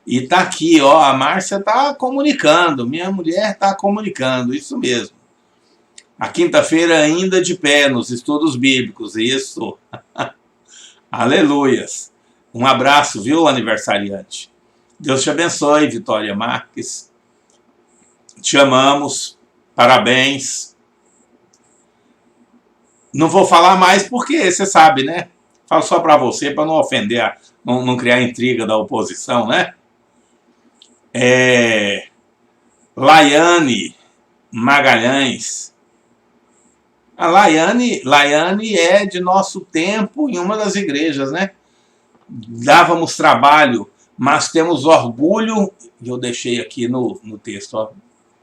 Speaker 1: E tá aqui, ó, a Márcia tá comunicando. Minha mulher tá comunicando, isso mesmo. A quinta-feira ainda de pé nos estudos bíblicos, isso. Aleluias. Um abraço, viu, aniversariante? Deus te abençoe, Vitória Marques. Te amamos. Parabéns. Não vou falar mais porque você sabe, né? Falo só para você, para não ofender, não criar intriga da oposição, né? Laiane Magalhães. A Laiane é de nosso tempo em uma das igrejas, né? Dávamos trabalho, mas temos orgulho, e eu deixei aqui no texto, ó,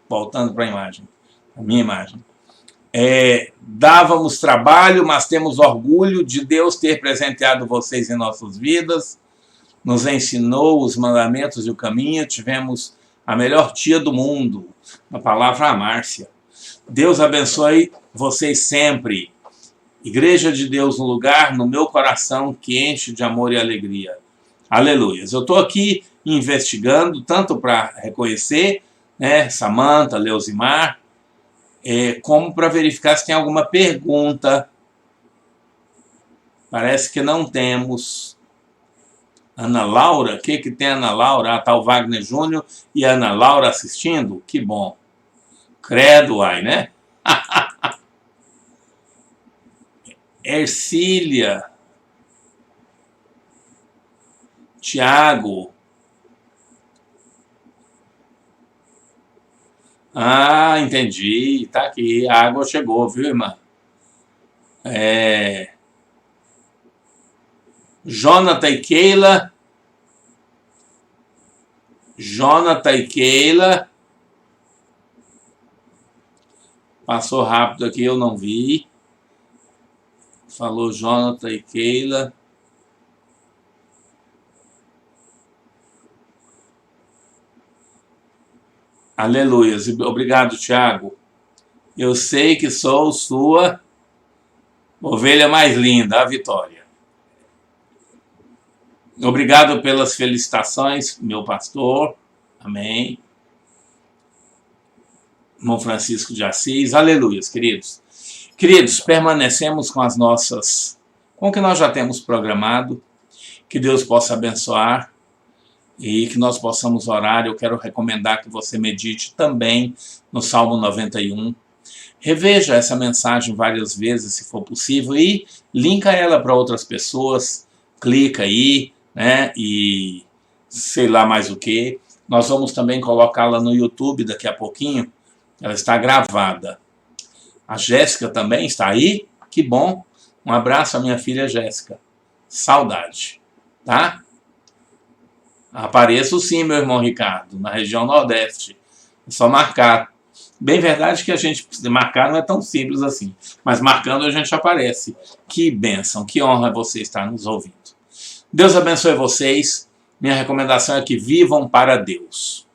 Speaker 1: voltando para a imagem, a minha imagem. Dávamos trabalho, mas temos orgulho de Deus ter presenteado vocês em nossas vidas, nos ensinou os mandamentos e o caminho, tivemos a melhor tia do mundo, a palavra Márcia. Deus abençoe vocês sempre. Igreja de Deus no lugar, no meu coração, que enche de amor e alegria. Aleluias. Eu estou aqui investigando, tanto para reconhecer, né, Samanta, Leusimar, como para verificar se tem alguma pergunta. Parece que não temos. Ana Laura, o que tem Ana Laura? Ah, tá o Wagner Júnior e a Ana Laura assistindo? Que bom. Credo, ai, né? Ercília. Tiago. Ah, entendi. Tá aqui. A água chegou, viu, irmã? Jonathan e Keila. Jonathan e Keila. Passou rápido aqui, eu não vi. Falou Jonathan e Keila. Aleluias. Obrigado, Tiago. Eu sei que sou sua ovelha mais linda, a Vitória. Obrigado pelas felicitações, meu pastor. Amém. Irmão Francisco de Assis. Aleluias, queridos. Queridos, permanecemos com com o que nós já temos programado. Que Deus possa abençoar e que nós possamos orar. Eu quero recomendar que você medite também no Salmo 91. Reveja essa mensagem várias vezes, se for possível, e linka ela para outras pessoas. Clica aí, né? E sei lá mais o que. Nós vamos também colocá-la no YouTube daqui a pouquinho. Ela está gravada. A Jéssica também está aí? Que bom. Um abraço à minha filha Jéssica. Saudade. Tá? Apareço sim, meu irmão Ricardo, na região Nordeste. É só marcar. Bem verdade que a gente marcar não é tão simples assim. Mas marcando a gente aparece. Que bênção, que honra você estar nos ouvindo. Deus abençoe vocês. Minha recomendação é que vivam para Deus.